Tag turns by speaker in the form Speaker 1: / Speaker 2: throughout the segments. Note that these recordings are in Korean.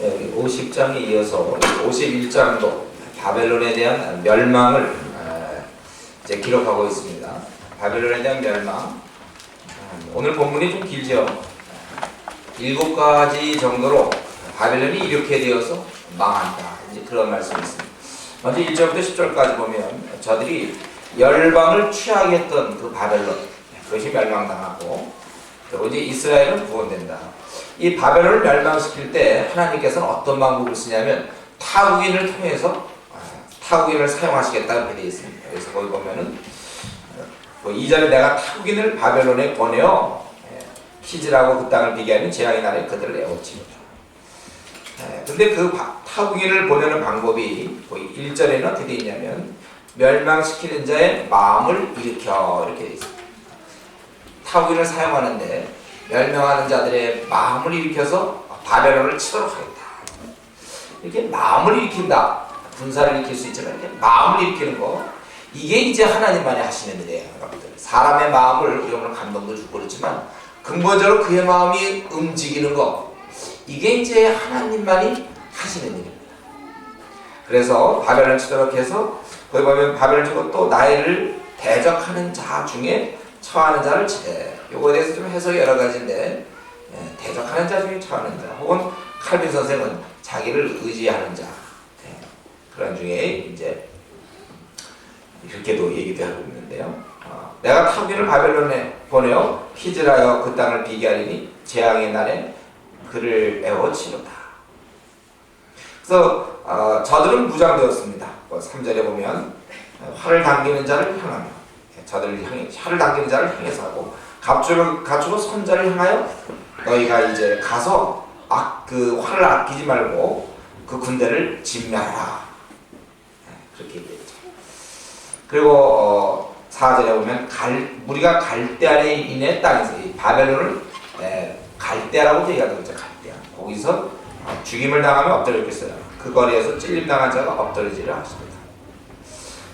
Speaker 1: 여기 50장에 이어서 51장도 바벨론에 대한 멸망을 이제 기록하고 있습니다. 바벨론에 대한 멸망. 오늘 본문이 좀 길죠. 7가지 정도로 바벨론이 이렇게 되어서 망한다. 이제 그런 말씀이 있습니다. 먼저 1절부터 10절까지 보면 저들이 열방을 취하겠던 그 바벨론, 그것이 멸망당하고, 그리고 이제 이스라엘은 구원된다. 이 바벨론을 멸망시킬 때 하나님께서는 어떤 방법을 쓰냐면 타국인을 통해서 타국인을 사용하시겠다 이렇게 되어 있습니다. 그래서 거기 보면은 2절에 내가 타국인을 바벨론에 보내어 키즈라고 그 땅을 비교하는 재앙의 날에 그들을 애워치우라. 근데 그 타국인을 보내는 방법이 1절에는 어떻게 되어 있냐면 멸망시키는 자의 마음을 일으켜 이렇게 되어 있습니다. 타국인을 사용하는데 멸망하는 자들의 마음을 일으켜서 바벨론을 치도록 하겠다. 이렇게 마음을 일으킨다. 군사를 일으킬 수 있지만 이렇게 마음을 일으키는 거, 이게 이제 하나님만이 하시는 일이에요. 여러분들. 사람의 마음을 우리가 오늘 감동도 주고 그렇지만 근본적으로 그의 마음이 움직이는 거, 이게 이제 하나님만이 하시는 일입니다. 그래서 바벨론 치도록 해서 거기 보면 바벨론 치고 또 나이를 대적하는 자 중에 처하는 자를 치되, 요거에 대해서 좀 해석이 여러 가지인데, 대적하는 자 중에 처하는 자, 혹은 칼빈 선생은 자기를 의지하는 자, 그런 중에 이제 이렇게도 얘기도 하고 있는데요. 내가 타국인을 바벨론에 보내어 히즈라여 그 땅을 비교하리니 재앙의 날에 그를 애워치우다. 그래서 저들은 무장되었습니다. 3절에 보면 활을 당기는 자를 향하며, 저들을 향해 활을 당기는 자를 향해서 하고 갖추고 선자를 향하여 너희가 이제 가서 그 활을 아끼지 말고 그 군대를 진멸하라. 그렇게 얘기했죠. 그리고 4절에 보면 우리가 갈대아에 인해 땅에서 이 바벨론을 갈대아라고 얘기하는 거죠. 갈대아. 거기서 죽임을 당하면 엎드렸겠어요. 그 거리에서 찔림 당한 자가 엎드리지를 하십니다.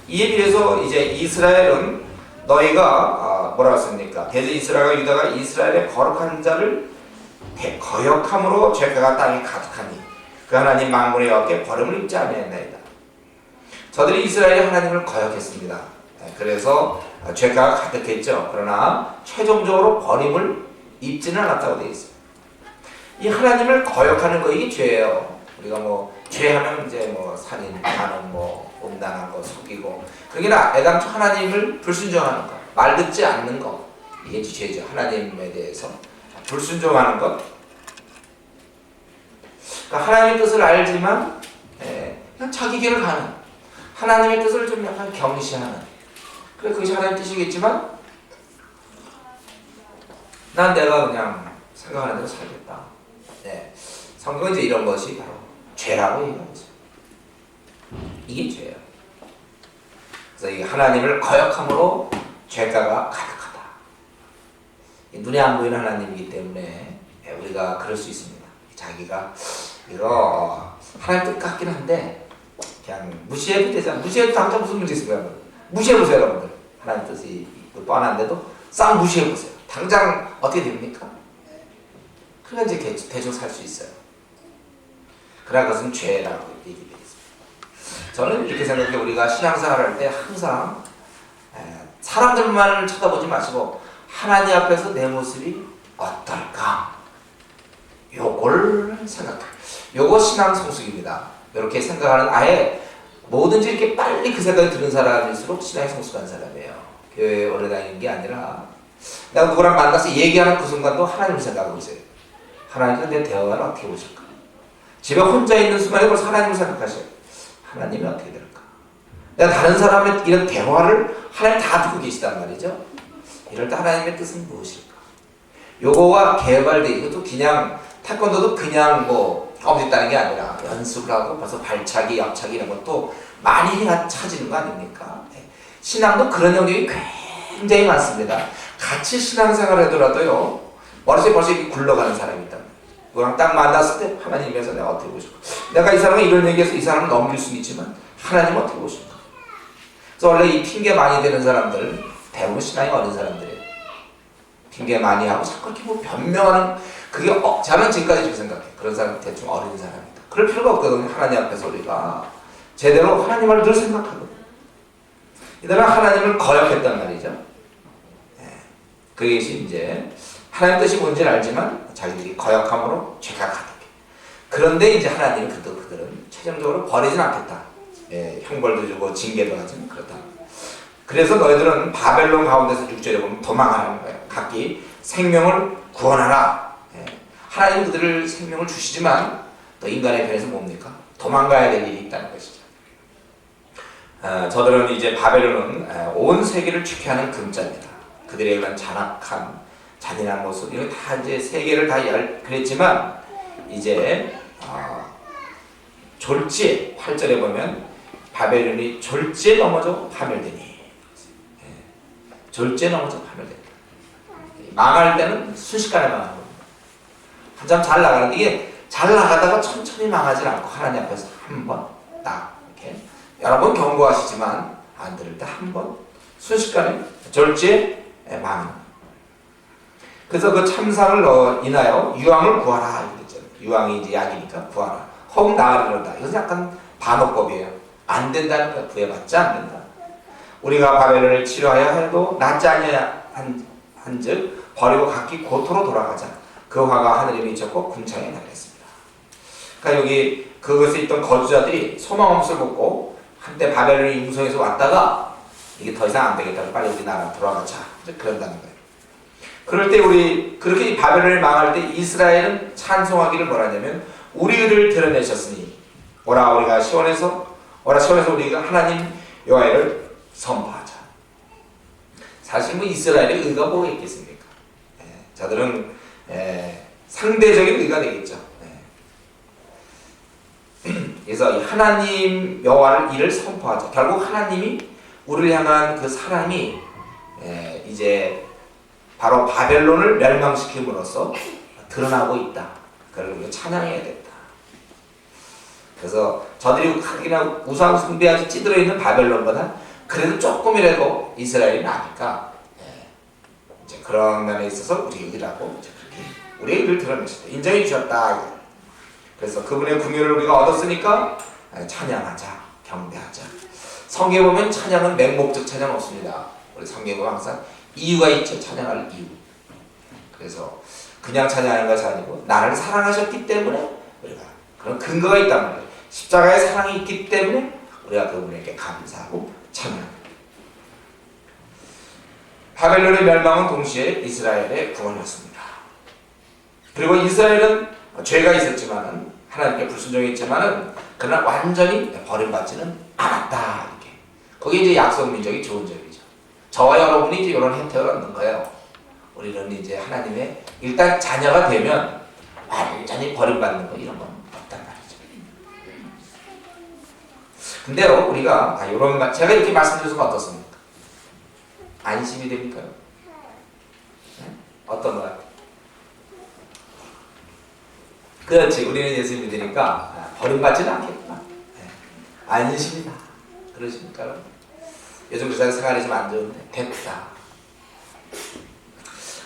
Speaker 1: 이에 비해서 이제 이스라엘은 너희가 뭐라고 했습니까? 대저 이스라엘과 유다가 이스라엘의 거룩한 자를 거역함으로 죄가 땅에 가득하니 그 하나님 만군의 여호와께 버림을 입지 아니하였나이다. 저들이 이스라엘의 하나님을 거역했습니다. 그래서 죄가 가득했죠. 그러나 최종적으로 버림을 입지는 않았다고 되어 있습니다. 이 하나님을 거역하는 거, 이게 죄예요. 우리가 죄하면 이제 살인, 간음, 음란한 거, 속이고, 그게 애당초 하나님을 불순종하는 거, 말 듣지 않는 거, 이게 죄죠. 하나님에 대해서 불순종하는 것. 그러니까 하나님의 뜻을 알지만 그냥 자기 길을 가는, 하나님의 뜻을 좀 약간 경시하는, 그래 그것이 하나님의 뜻이겠지만 난 내가 그냥 생각하는 대로 살겠다. 성경은 이제 이런 것이 바로 죄라고 얘기하죠. 이게 죄예요. 그래서 이 하나님을 거역함으로 죄가가 가득하다. 눈에 안 보이는 하나님이기 때문에 우리가 그럴 수 있습니다. 자기가 이거 하나님 뜻 같긴 한데 그냥 무시해도 되잖아. 무시해도 당장 무슨 문제 있을까요? 무시해보세요, 여러분들. 하나님 뜻이 뻔한데도 싹 무시해보세요. 당장 어떻게 됩니까? 그러니까 이제 대충 살 수 있어요. 그러나 그것은 죄라고 얘기되어 있습니다. 저는 이렇게 생각해요. 우리가 신앙생활을 할 때 항상 사람들만을 쳐다보지 마시고 하나님 앞에서 내 모습이 어떨까? 요걸 생각해요. 요거 신앙 성숙입니다. 이렇게 생각하는, 아예 뭐든지 이렇게 빨리 그 생각이 드는 사람일수록 신앙이 성숙한 사람이에요. 교회에 오래 다니는 게 아니라 내가 누구랑 만나서 얘기하는 그 순간도 하나님을 생각하고 있어요. 하나님은 내 대화를 어떻게 보실까? 집에 혼자 있는 순간에 벌써 하나님을 생각하셔요. 하나님이 어떻게 될까? 내가 다른 사람의 이런 대화를 하나님 다 듣고 계시단 말이죠. 이럴 때 하나님의 뜻은 무엇일까? 요거와 개발돼, 이것도 그냥 태권도도 그냥 컴퓨터다는 게 아니라 연습을 하고 벌써 발차기, 옆차기 이런 것도 많이 찾는 거 아닙니까? 신앙도 그런 영역이 굉장히 많습니다. 같이 신앙생활을 하더라도요, 머릿속에 벌써 이렇게 굴러가는 사람이 있단 말이에요. 그랑 딱 만났을 때 하나님에서 내가 어떻게 보실까? 내가 이 사람은 이런 얘기해서 이 사람을 넘길 수는 있지만 하나님은 어떻게 보실까? 그래서 원래 이 핑계 많이 되는 사람들 대부분 신앙이 어린 사람들이에요. 핑계 많이 하고 자꾸 이렇게 변명하는, 그게 저는 지금까지 그렇게 생각해. 그런 사람 대충 어린 사람이다. 그럴 필요가 없거든요. 하나님 앞에서 우리가 제대로 하나님을 늘 생각하거든요. 이들은 하나님을 거역했단 말이죠. 그것이 이제 하나님 뜻이 뭔지는 알지만 자기들이 거역함으로 죄가 가득해. 그런데 이제 하나님은 그들은 최종적으로 버리진 않겠다. 형벌도 주고 징계도 하지만 그렇다. 그래서 너희들은 바벨론 가운데서 6절에 보면 도망하라는 거예요. 각기 생명을 구원하라. 하나님 그들을 생명을 주시지만 또 인간의 편에서 뭡니까? 도망가야 될 일이 있다는 것이죠. 저들은 이제 바벨론은 온 세계를 주쾌하는 금자입니다. 그들의 그런 잔악한 잔인한 모습 이거 다 이제 세계를 다 그랬지만 이제 졸지에 8절에 보면 바벨론이 졸지에 넘어져 파멸되니 졸지에 넘어져 파멸되니 망할 때는 순식간에 망하는 겁니다. 한참 잘 나가는데 이게 잘 나가다가 천천히 망하지 않고 하나님 앞에서 한 번 딱 이렇게 여러 번 경고하시지만 안 들을 때 한 번 순식간에 졸지에 망합니다. 그래서 그 참상을 인하여 유황을 구하라 이랬잖아요. 유황이 이제 약이니까 구하라. 혹 나으리로다. 이것은 약간 반어법이에요. 안 된다는 거야. 구해봤자 안 된다. 우리가 바벨론을 치료하여 해도 낫지 아니하여 한즉 버리고 각기 고토로 돌아가자. 그 화가 하늘에 미쳤고 궁창에 달렸습니다. 그러니까 여기 그것에 있던 거주자들이 소망 없을 먹고 한때 바벨론이 융성에서 왔다가 이게 더 이상 안 되겠다. 빨리 우리 나라 돌아가자. 그런다는 거예요. 그럴 때 우리 그렇게 바벨론이 망할 때 이스라엘은 찬송하기를 뭐라냐면 우리를 드러내셨으니 오라 우리가 시온에서 우리가 하나님 여호와를 선포하자. 사실 뭐 이스라엘의 의가 뭐가 있겠습니까? 저들은 상대적인 의가 되겠죠. 그래서 하나님 여호와를 이를 선포하자. 결국 하나님이 우리를 향한 그 사랑이 이제 바로 바벨론을 멸망시킴으로써 드러나고 있다. 그걸 우리가 찬양해야 된다. 그래서 저들이 그냥 우상 숭배하지 찌들어 있는 바벨론보다 그래도 조금이라도 이스라엘이 나니까 이제 그런 면에 있어서 우리 의라고 그렇게 우리의 의를 드러내셨다. 인정해 주셨다. 그래서 그분의 긍휼을 우리가 얻었으니까 찬양하자, 경배하자. 성경에 보면 찬양은 맹목적 찬양 없습니다. 우리 성경에 보면 항상 이유가 있죠. 찬양할 이유. 그래서 그냥 찬양하는 것이 아니고 나를 사랑하셨기 때문에 우리가 그런 근거가 있단 말이에요. 십자가의 사랑이 있기 때문에 우리가 그분에게 감사하고 찬양합니다. 바벨론의 멸망은 동시에 이스라엘의 구원이었습니다. 그리고 이스라엘은 죄가 있었지만은 하나님께 불순종했지만은 그러나 완전히 버림받지는 않았다. 이렇게. 그게 이제 약속 민족이 좋은 점이죠. 저와 여러분이 이제 이런 혜택을 얻는 거예요. 우리는 이제 하나님의 일단 자녀가 되면 완전히 버림받는 거 이런 건 없단 말이죠. 근데요 우리가 이런 제가 이렇게 말씀드려서 어떻습니까? 안심이 됩니까요? 네? 어떤 것 같아요? 그렇지. 우리는 예수 믿으니까 버림받지는 않겠구나. 네. 안심이다. 그러십니까? 요즘 그 생활이 좀 안 좋은데 됐다.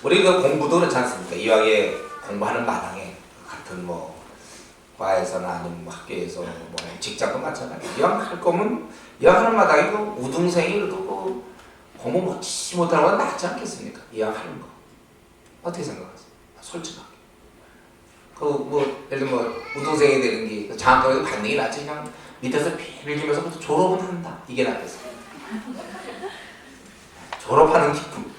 Speaker 1: 우리 그 공부도 그렇지 않습니까? 이왕에 공부하는 마당에 같은 뭐 과에서나 아니면 학교에서 뭐 직장도 마찬가지. 이왕 할 거면 이왕 하는 마당에 그 우등생이 그래도 그 공부 못하는 건 낫지 않겠습니까? 이왕 하는 거. 어떻게 생각하세요? 솔직하게. 그 뭐 예를 들면 뭐 우등생이 되는 게 장학금에 받는 게 낫지 그냥 밑에서 빌리면서 졸업은 한다. 이게 낫겠어요. 졸업하는 기쁨.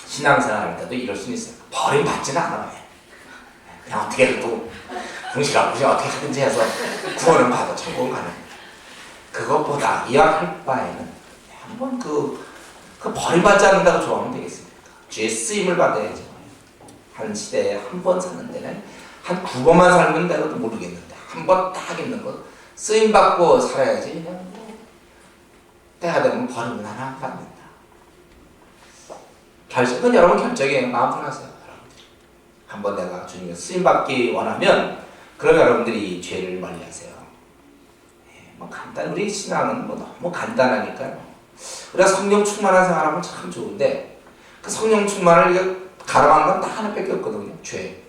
Speaker 1: 신앙생활 할 때도 이럴 수는 있어요. 버림받지는 않아요. 그냥 어떻게든 궁시렁 어떻게 하든지 해서 구원을 받아 천국을 가는. 그것보다 이왕할 바에는 한번 그 버림받지 않는다고 좋아하면 되겠습니까? 주의 쓰임을 받아야죠. 한 시대에 한 번 사는 데는 한 9번만 살면 내가도 모르겠는데 한 번 딱 있는 거 쓰임 받고 살아야지. 그냥 때가 되면 버림은 하나 안 받는다. 결정은 여러분 결정이에요. 마음대로 하세요. 여러분들이 한번 내가 주님의 쓰임 받기 원하면 그럼 여러분들이 죄를 멀리하세요. 뭐 간단 우리 신앙은 뭐 너무 간단하니까요. 우리가 성령 충만한 생활하면 참 좋은데 그 성령 충만을 이거 가름하는 건 딱 하나밖에 없거든요. 죄.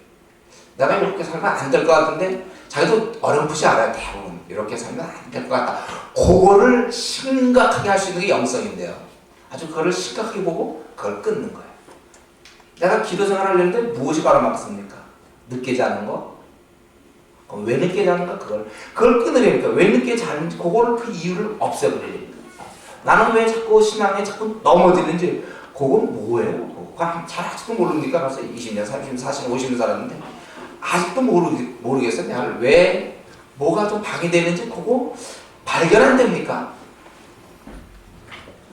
Speaker 1: 내가 이렇게 살면 안 될 것 같은데 자기도 어렴풋이 알아요. 대부분 이렇게 살면 안 될 것 같다. 그거를 심각하게 할 수 있는 게 영성인데요. 아주 그거를 심각하게 보고 그걸 끊는 거예요. 내가 기도 생활을 하려는데 무엇이 가로막습니까? 늦게 자는 거? 왜 늦게 자는가? 그걸 끊으려니까. 왜 늦게 자는지 그거를 그 이유를 없애버리려니까. 나는 왜 자꾸 신앙에 자꾸 넘어지는지 그건 뭐예요? 그거 잘 아직도 모르니까 벌써 20년, 30년, 40년, 50년 살았는데 아직도 모르겠어요. 내가 왜 뭐가 좀 방해되는지 그거 발견 안 됩니까?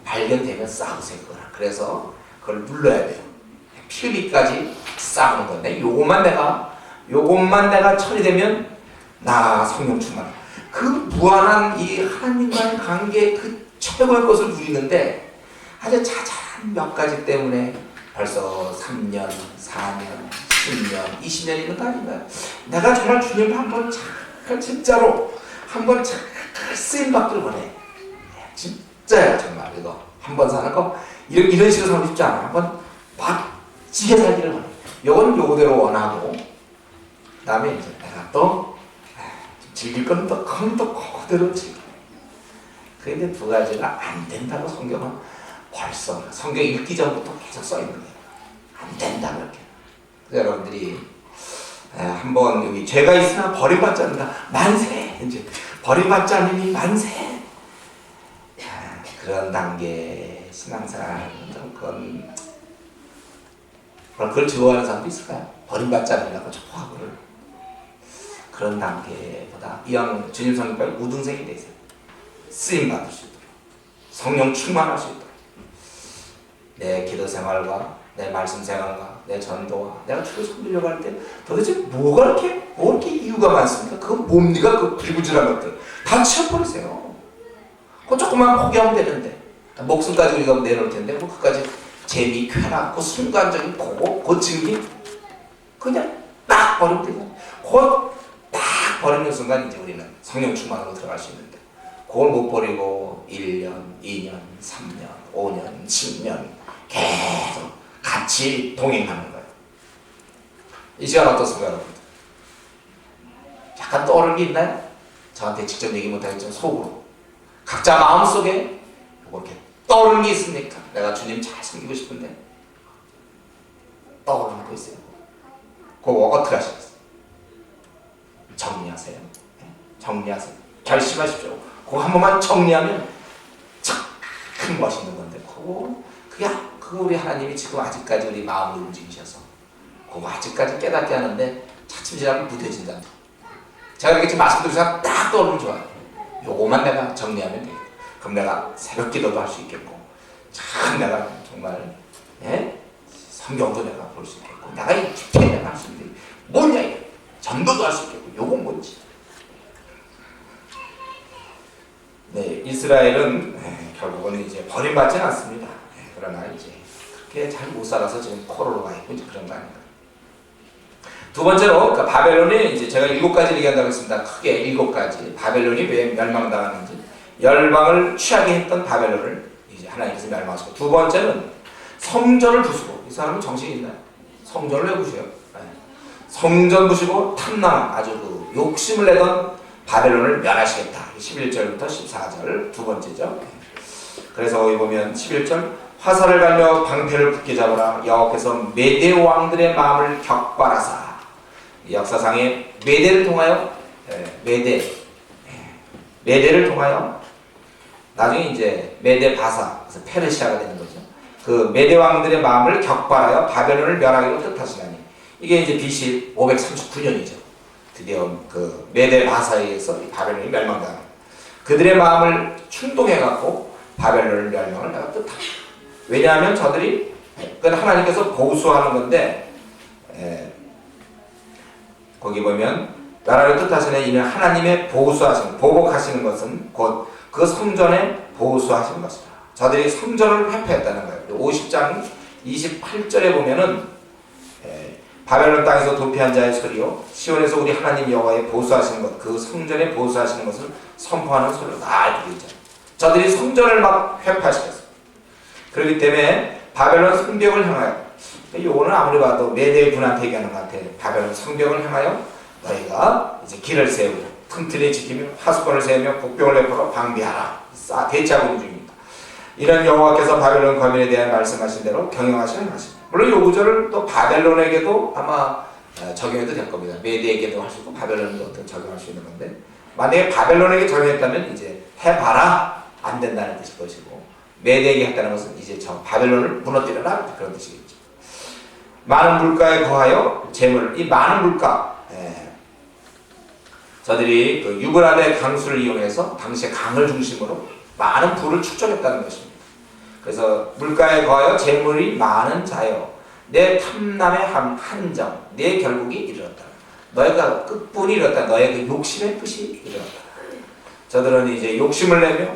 Speaker 1: 발견되면 싸우세요. 그거랑. 그래서 그걸 눌러야 돼요. 피 흘리기까지 싸우는 건데 요것만 내가 처리되면 나 성령 충만. 그 무한한 이 하나님과의 관계 그 최고의 것을 누리는데 아주 자잘한 몇 가지 때문에 벌써 3년, 4년, 10년, 20년 있는 거 아닌가요? 내가 정말 주님을 한번 잘 진짜로 한번 잘 쓰임받기를 원해. 진짜야 정말 이거 한번 사는 거 이런 식으로 살고 싶지 않아. 한번 멋지게 살기를 원해. 요건 요거대로 원하고 그다음에 이제 내가 또 즐길 건 또 그대로 즐겨. 그런데 두 가지가 안 된다고 성경은 벌써 성경 읽기 전부터 계속 써 있는 거예요. 안 된다 그렇게. 그래서 여러분들이 한번 여기 죄가 있으나 버림받지 않는다. 만세. 이제 버림받지 않으니 만세. 그런 단계 신앙생활 그건 그걸 좋아하는 사람도 있을까요? 버림받지 않으려고 좋아하고를 그런 단계보다 이왕 주님 성경까지 우등생이 되세요. 쓰임 받을 수 있도록 성령 충만할 수 있도록 내 기도 생활과 내 말씀 생활과 내 전도와 내가 주를 섬기려고 할 때 도대체 뭐가 이렇게 이유가 많습니까? 그건 뭡니까? 그 비구질한 것들 다 치워버리세요. 그거 조금만 포기하면 되는데 목숨까지 우리가 내놓을 텐데 그까지 재미, 쾌락, 그 순간적인 그거 고친 게 그냥 딱 버리면 되잖아요. 그거 딱 버리는 순간 이제 우리는 성령 충만으로 들어갈 수 있는데 그걸 못 버리고 1년, 2년, 3년, 5년, 10년 계속 같이 동행하는 거예요. 이 시간 어떻습니까, 여러분들? 약간 떠오르는 게 있나요? 저한테 직접 얘기 못하겠지만 속으로 각자 마음속에 이렇게 떠오르는 게 있습니까? 내가 주님 잘 섬기고 싶은데 떠오르는 거 있어요. 그거 어떻게 하시겠어요? 정리하세요. 정리하세요. 결심하십시오. 그거 한 번만 정리하면 큰 멋있는 건데 그거 우리 하나님이 지금 아직까지 우리 마음을 움직이셔서 그거 아직까지 깨닫게 하는데 차츰 지나면 무뎌진다. 제가 이렇게 지금 말씀드리면서 딱 떠오르면 좋아요. 요거만 내가 정리하면 되겠다. 그럼 내가 새벽 기도도 할 수 있겠고 참 내가 정말 성경도 내가 볼 수 있겠고 내가 이 깊게 내가 할 수 있는 게 뭐냐 이게 전도도 할 수 있겠고 요건 뭔지. 네, 이스라엘은 결국은 이제 버림받지는 않습니다. 그러나 이제 그렇게 잘 못 살아서 지금 코로로 가 있고 이제 그런 거 아닌가. 두 번째로 그러니까 바벨론이 이제 제가 7가지 얘기한다고 했습니다. 크게 7가지. 바벨론이 왜 멸망당하는지 열방을 취하게 했던 바벨론을 이제 하나님께서 멸망하시고 두 번째는 성전을 부수고 이 사람은 정신이 있나요? 성전을 왜 부셔요? 성전 부시고 탐남 아주 그 욕심을 내던 바벨론을 멸하시겠다. 11절부터 14절 두 번째죠. 그래서 거기 보면 11절 화살을 갈며 방패를 굳게 잡으라 여호와께서 메대 왕들의 마음을 격발하사 역사상에 메대를 통하여 메대를 통하여 나중에 이제 메대 바사 그래서 페르시아가 되는 거죠. 그 메대 왕들의 마음을 격발하여 바벨론을 멸하기로 뜻하시나니 이게 이제 BC 539년이죠. 드디어 그 메대 바사에 의해서 바벨론이 멸망당합니다. 그들의 마음을 충동해갖고 바벨론을 멸망을 내가 뜻합니다. 왜냐하면 저들이 그건 하나님께서 보수하는 건데 거기 보면 나라를 뜻하시는 이는 하나님의 보수하시는 보복하시는 것은 곧 그 성전에 보수하시는 것이다. 저들이 성전을 회파했다는 거예요. 50장 28절에 보면은 바벨론 땅에서 도피한 자의 소리요 시온에서 우리 하나님 여호와의 보수하시는 것 그 성전에 보수하시는 것을 선포하는 소리로 다 들리죠. 저들이 성전을 막 회파시켰어요. 그렇기 때문에 바벨론 성벽을 향하여, 요거는 아무리 봐도 메대 군한테 얘기하는 것 같아. 바벨론 성벽을 향하여 너희가 이제 길을 세우고 틈틈이 지키며 하수권을 세우며 복병을 내걸어 방비하라. 대차군 중입니다. 이런 여호와께서 바벨론 거민에 대한 말씀하신 대로 경영하시는 것입니다. 물론 요 구절을 또 바벨론에게도 아마 적용해도 될 겁니다. 메대에게도 할 수 있고 바벨론에도 어떤 적용할 수 있는 건데, 만약에 바벨론에게 적용했다면 이제 해봐라 안 된다는 뜻일 것이고, 메대에게 했다는 것은 이제 저 바벨론을 무너뜨려라 그런 뜻이겠죠. 많은 물가에 거하여 재물, 이 많은 물가, 저들이 그 유브라데 강수를 이용해서 당시에 강을 중심으로 많은 부를 축적했다는 것입니다. 그래서 물가에 거하여 재물이 많은 자여 내 탐남의 한정, 내 결국이 이르렀다. 너의 끝분이 이르렀다. 너의 그 욕심의 끝이 이르렀다. 저들은 이제 욕심을 내며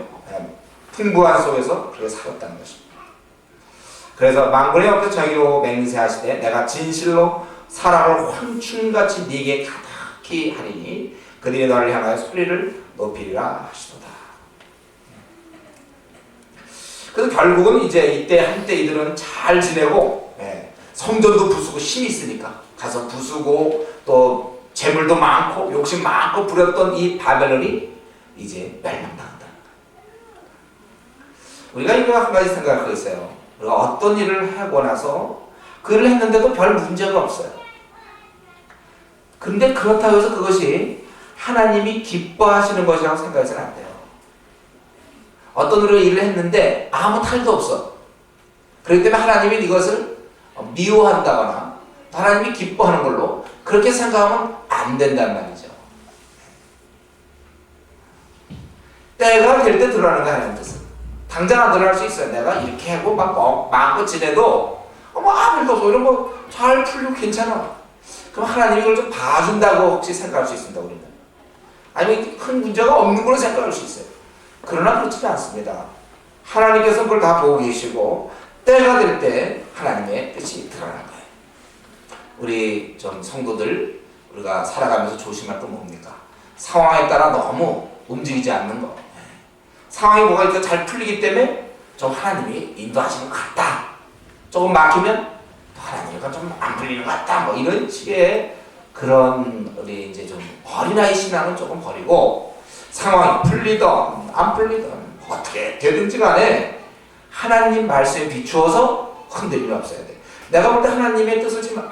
Speaker 1: 풍부한 속에서 그렇게 살았다는 것입니다. 그래서 만군의 여호와께서 자기로 맹세하시되 내가 진실로 사랑을 황춘같이 네게 가득히 하리니 그들이 너를 향하여 소리를 높이리라 하시도다. 그래서 결국은 이제 이때 한때 이들은 잘 지내고, 성전도 부수고 힘이 있으니까 가서 부수고 또 재물도 많고 욕심 많고 부렸던 이 바벨론이 이제 멸망당한다. 우리가 이거 한 가지 생각할 거 있어요. 우리가 어떤 일을 하고 나서 그 일을 했는데도 별 문제가 없어요. 근데 그렇다고 해서 그것이 하나님이 기뻐하시는 것이라고 생각해서는 안 돼요. 어떤 우리가 일을 했는데 아무 탈도 없어. 그렇기 때문에 하나님이 이것을 미워한다거나 하나님이 기뻐하는 걸로 그렇게 생각하면 안 된단 말이죠. 때가 될 때 드러나는 거 하나님 뜻은. 당장 안 드러날 수 있어요. 내가 이렇게 하고 막 마음껏 지내도 아무 일도 없어. 이런 거 잘 풀리고 괜찮아. 그럼 하나님이 이걸 좀 봐준다고 혹시 생각할 수 있습니다. 우리는. 아니면 큰 문제가 없는 걸로 생각할 수 있어요. 그러나 그렇지 않습니다. 하나님께서 그걸 다 보고 계시고 때가 될 때 하나님의 뜻이 드러나는 거예요. 우리 좀 성도들 우리가 살아가면서 조심할 건 뭡니까? 상황에 따라 너무 움직이지 않는 거. 상황이 뭐가 있어 잘 풀리기 때문에 좀 하나님이 인도하시는 것 같다. 조금 막히면 하나님과 좀 안 풀리는 것 같다. 뭐 이런 식의 그런 우리 이제 좀 어린아이 신앙은 조금 버리고 상황이 풀리든 안 풀리든 어떻게 되든지 간에 하나님 말씀에 비추어서 흔들림이 없어야 돼. 내가 볼 때 하나님의 뜻을 지금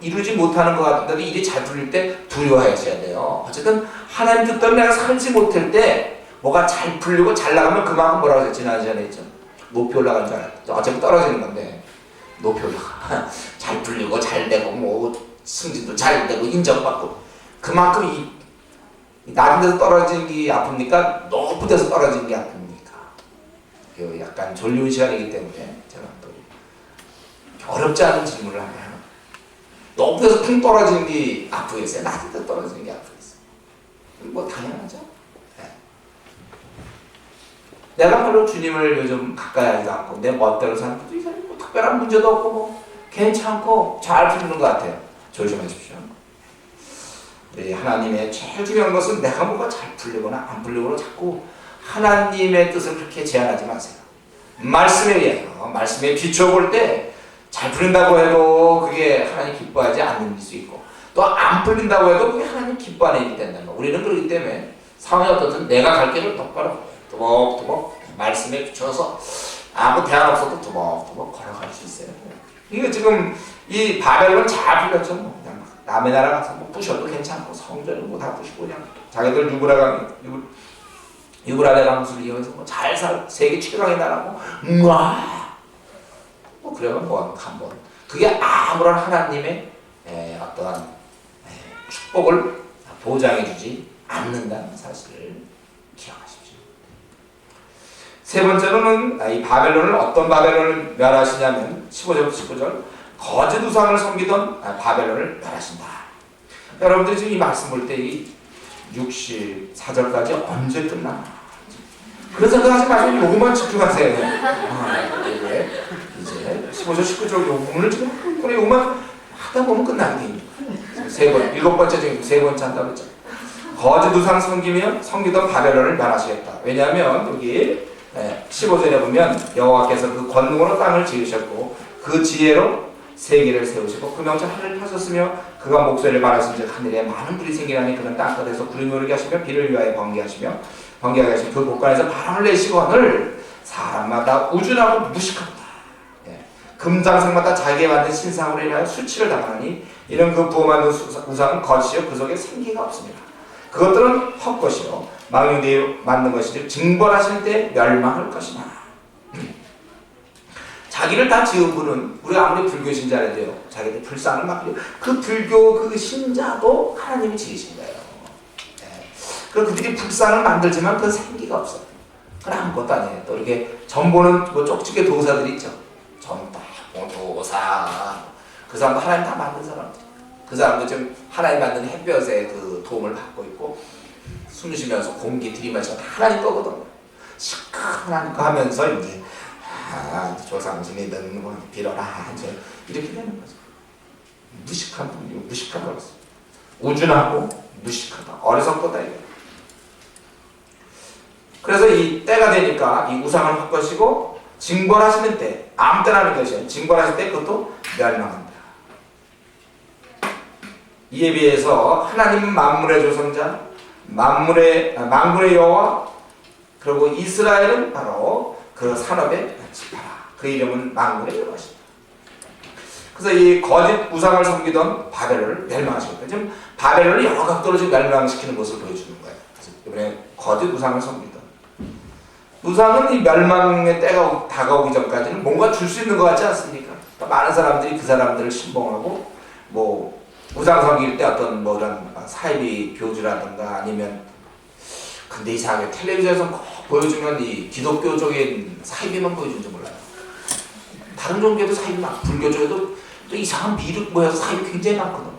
Speaker 1: 이루지 못하는 것 같은데도 일이 잘 풀릴 때 두려워하셔야 돼요. 어쨌든 하나님 뜻대로 내가 살지 못할 때 뭐가 잘 풀리고 잘 나가면 그만큼 뭐라고 해서 지난주에 했죠. 높이 올라가는 줄 알았죠. 어차피 떨어지는 건데 높이 올라가. 잘 풀리고 잘 되고 뭐 승진도 잘 되고 인정받고 그만큼 이 낮은 데서 떨어지는 게 아픕니까? 높은 데서 떨어지는 게 아픕니까? 약간 졸려운 시간이기 때문에 제가 또 어렵지 않은 질문을 한번 해요. 높은 데서 퉁 떨어지는 게 아프겠어요? 낮은 데서 떨어지는 게 아프겠어요? 뭐 당연하죠. 네. 내가 별로 주님을 요즘 가까이 하지도 않고 내 멋대로 사는 것도 이 사람이 뭐 특별한 문제도 없고 뭐 괜찮고 잘 풀리는 것 같아요. 조심하십시오. 우리 하나님의 제일 중요한 것은 내가 뭐가 잘 풀리거나 안 풀리거나 자꾸 하나님의 뜻을 그렇게 제한하지 마세요. 말씀에 의해서 말씀에 비춰볼 때 잘 풀린다고 해도 그게 하나님 기뻐하지 않는 일일 수 있고 또 안 풀린다고 해도 그게 하나님 기뻐하는 일이 된다는 거. 우리는 그렇기 때문에 상황이 어떻든 내가 갈 길을 똑바로 두벅두벅 말씀에 비춰서 아무 대안 없어도 두벅두벅 걸어갈 수 있어요. 이게 지금 이 바벨론 잘 풀렸죠. 뭐 그냥 남의 나라 가서 뭐 부셔도 괜찮고 성전은 뭐 다 부시고 그냥 자기들 유브라데 강수를 이용해서 뭐 잘 살 세계 최강의 나라고 뭐 그러면 뭐 한번 그게 아무런 하나님의 어떠한 축복을 보장해주지 않는다는 사실을 기억하십시오. 세 번째로는 이 바벨론을 어떤 바벨론을 멸하시냐면 15절부터 19절 거짓 우상을 섬기던 바벨론을 멸하신다. 여러분들이 지금 이 말씀 볼 때 이 64절까지 언제 끝나? 그런 생각하지 마시고 요것만 집중하세요. 이제 15절 19절 오늘 지금 한 번에 요것만 하다 보면 끝나게 됩니다. 세 번, 일곱 번째 중에 세 번째 한다고 했죠. 거짓 우상 섬기던 바벨론을 멸하시겠다. 왜냐하면 여기 15절에 보면 여호와께서 그 권능으로 땅을 지으셨고 그 지혜로 세계를 세우시고 그 명철 하늘을 펴셨으며 그가 목소리를 말하신즉 하늘에 많은 불이 생기나니 그는 땅끝에서 구름이 오르게 하시며 비를 위하여 번개하시며 번개하게 하시며 그 곳간에서 바람을 내시거늘 사람마다 우준하고 무식합니다. 금장색마다 자기에 맞는 신상으로 인하여 수치를 당하니 이런 그 부어만든 우상은 거시요 그 속에 생기가 없습니다. 그것들은 헛것이요 망령되이 맞는 것이지 징벌하실 때 멸망할 것이나. 자기를 다 지은 분은 우리 아무리 불교 신자라도요 자기들 불쌍을 맡기려 그 불교 그 신자도 하나님이 지으신 거예요. 그럼 그들이 불쌍을 만들지만 그 생기가 없어요. 그건 아무것도 아니에요. 또 이렇게 전보는 뭐 쪽집게 도사들이 있죠. 전다 도사 그 사람도 하나님 다 만든 사람들. 그 사람도 지금 하나님 만든 햇볕에 그 도움을 받고 있고 숨 쉬면서 공기 들이마시면 하나님 거거든. 시원하니 거 하면서 이제 조상신이든 뭐 빌어라 이제 이렇게 되는 거죠. 무식한 분이요, 무식한 거였어. 우준하고 무식하다, 어리석다 이거. 그래서 이 때가 되니까 이 우상을 헛것이고 징벌하시는 때, 아무 때나 하는 것이에요. 징벌하실 때 그것도 멸망한다. 이에 비해서 하나님은 만물의 조성자, 만물의 여호와, 그리고 이스라엘은 바로 그 산업의 지파라. 그 이름은 만물의 여호와십니다. 그래서 이 거짓 우상을 섬기던 바벨을 멸망하시겠다. 지금 바벨을 여러 각도로 지금 멸망시키는 모습을 보여주는 거예요. 그래서 이번에 거짓 우상을 섬기던 우상은 이 멸망의 때가 다가오기 전까지는 뭔가 줄 수 있는 것 같지 않습니까? 많은 사람들이 그 사람들을 신봉하고 뭐 우상 섬길 때 어떤 뭐 이런 사이비 교주라든가 아니면 근데 이상하게 텔레비전에서 꼭 보여주면 이 기독교적인 사이비만 보여주는지 몰라요. 다른 종교도 사이비 많고 불교 쪽에도 또 이상한 미륵 모여서 사이비 굉장히 많거든.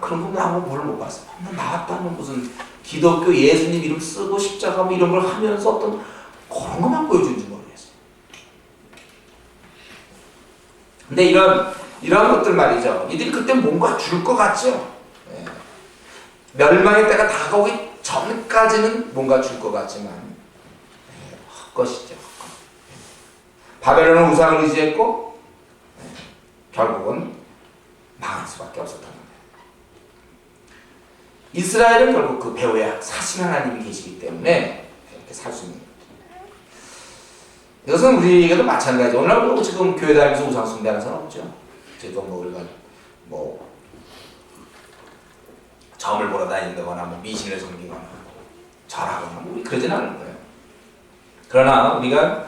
Speaker 1: 그런 거 나하고 뭘 못 봤어. 나왔다면 무슨 기독교 예수님 이름 쓰고 십자가 뭐 이런 걸 하면서 어떤 그런 것만 보여주는지 모르겠어. 근데 이런 것들 말이죠. 이들이 그때 뭔가 줄 것 같죠. 예. 멸망의 때가 다가오기 전까지는 뭔가 줄 것 같지만 헛것이죠. 바벨론은 우상을 의지했고 결국은 망할 수밖에 없었던 거예요. 이스라엘은 결국 그 배후에 사신 하나님이 계시기 때문에 이렇게 살 수 있는 거예요. 이것은 우리에게도 마찬가지죠. 오늘날도 지금 교회 다니면서 우상 숭배하는 사람 없죠. 지금 뭐 우리가 뭐 점을 보러 다닌다거나 뭐 미신을 섬기거나 절하거나 뭐 우리 그러진 않는 거예요. 그러나 우리가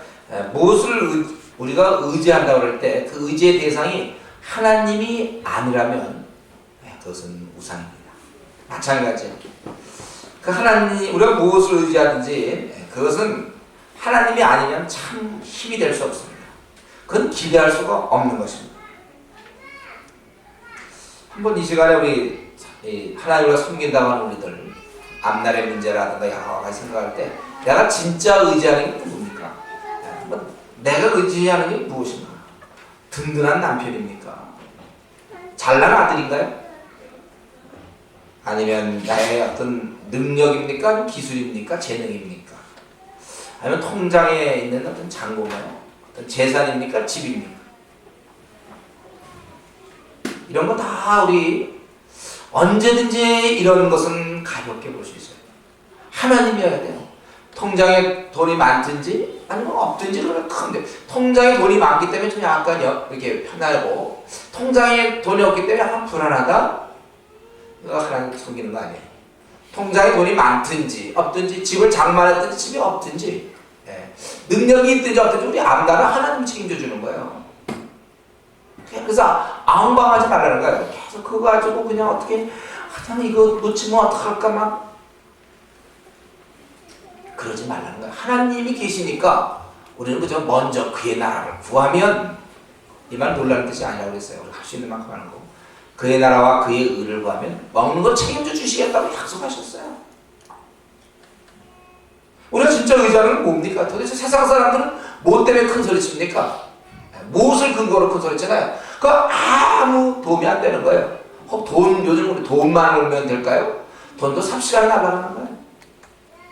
Speaker 1: 무엇을 우리가 의지한다고 그럴 때 그 의지의 대상이 하나님이 아니라면 그것은 우상입니다. 마찬가지예요. 그 하나님 우리가 무엇을 의지하든지 그것은 하나님이 아니면 참 힘이 될 수 없습니다. 그건 기대할 수가 없는 것입니다. 한번 이 시간에 우리 하나님을 섬긴다고 하는 우리들 앞날의 문제라든가 여러 가지 생각할 때 내가 진짜 의지하는 게 누굽니까? 내가 의지하는 게 무엇인가? 든든한 남편입니까? 잘난 아들인가요? 아니면 나의 어떤 능력입니까? 아니면 기술입니까? 재능입니까? 아니면 통장에 있는 어떤 잔고가요? 어떤 재산입니까? 집입니까? 이런 거 다 우리 언제든지 이런 것은 가볍게 볼 수 있어요. 하나님이어야 돼요. 통장에 돈이 많든지 아니면 없든지 그러면 큰데 통장에 돈이 많기 때문에 좀 약간 이렇게 편하고 통장에 돈이 없기 때문에 약간 불안하다? 이거 하나님 섬기는 거 아니에요. 통장에 돈이 많든지 없든지 집을 장만했든지 집이 없든지 능력이 있든지 없든지 우리 암다는 하나님 책임져 주는 거예요. 그래서 앙방하지 말라는 거예요. 계속 그거 가지고 그냥 어떻게 하여튼 이거 놓치면 어떡할까 막 그러지 말라는 거예요. 하나님이 계시니까 우리는 그저 먼저 그의 나라를 구하면 이 말 놀라는 뜻이 아니라고 그랬어요. 우리 할 수 있는 만큼 하는 거. 그의 나라와 그의 의를 구하면 먹는 거 책임져 주시겠다고 약속하셨어요. 우리가 진짜 의지하는 건 뭡니까? 도대체 세상 사람들은 뭐 때문에 큰 소리 칩니까? 무엇을 근거로 큰 소리 치나요? 그거 아무 도움이 안 되는 거예요. 요즘 우리 돈만 오면 될까요? 돈도 삽시간에 날아가는 거예요.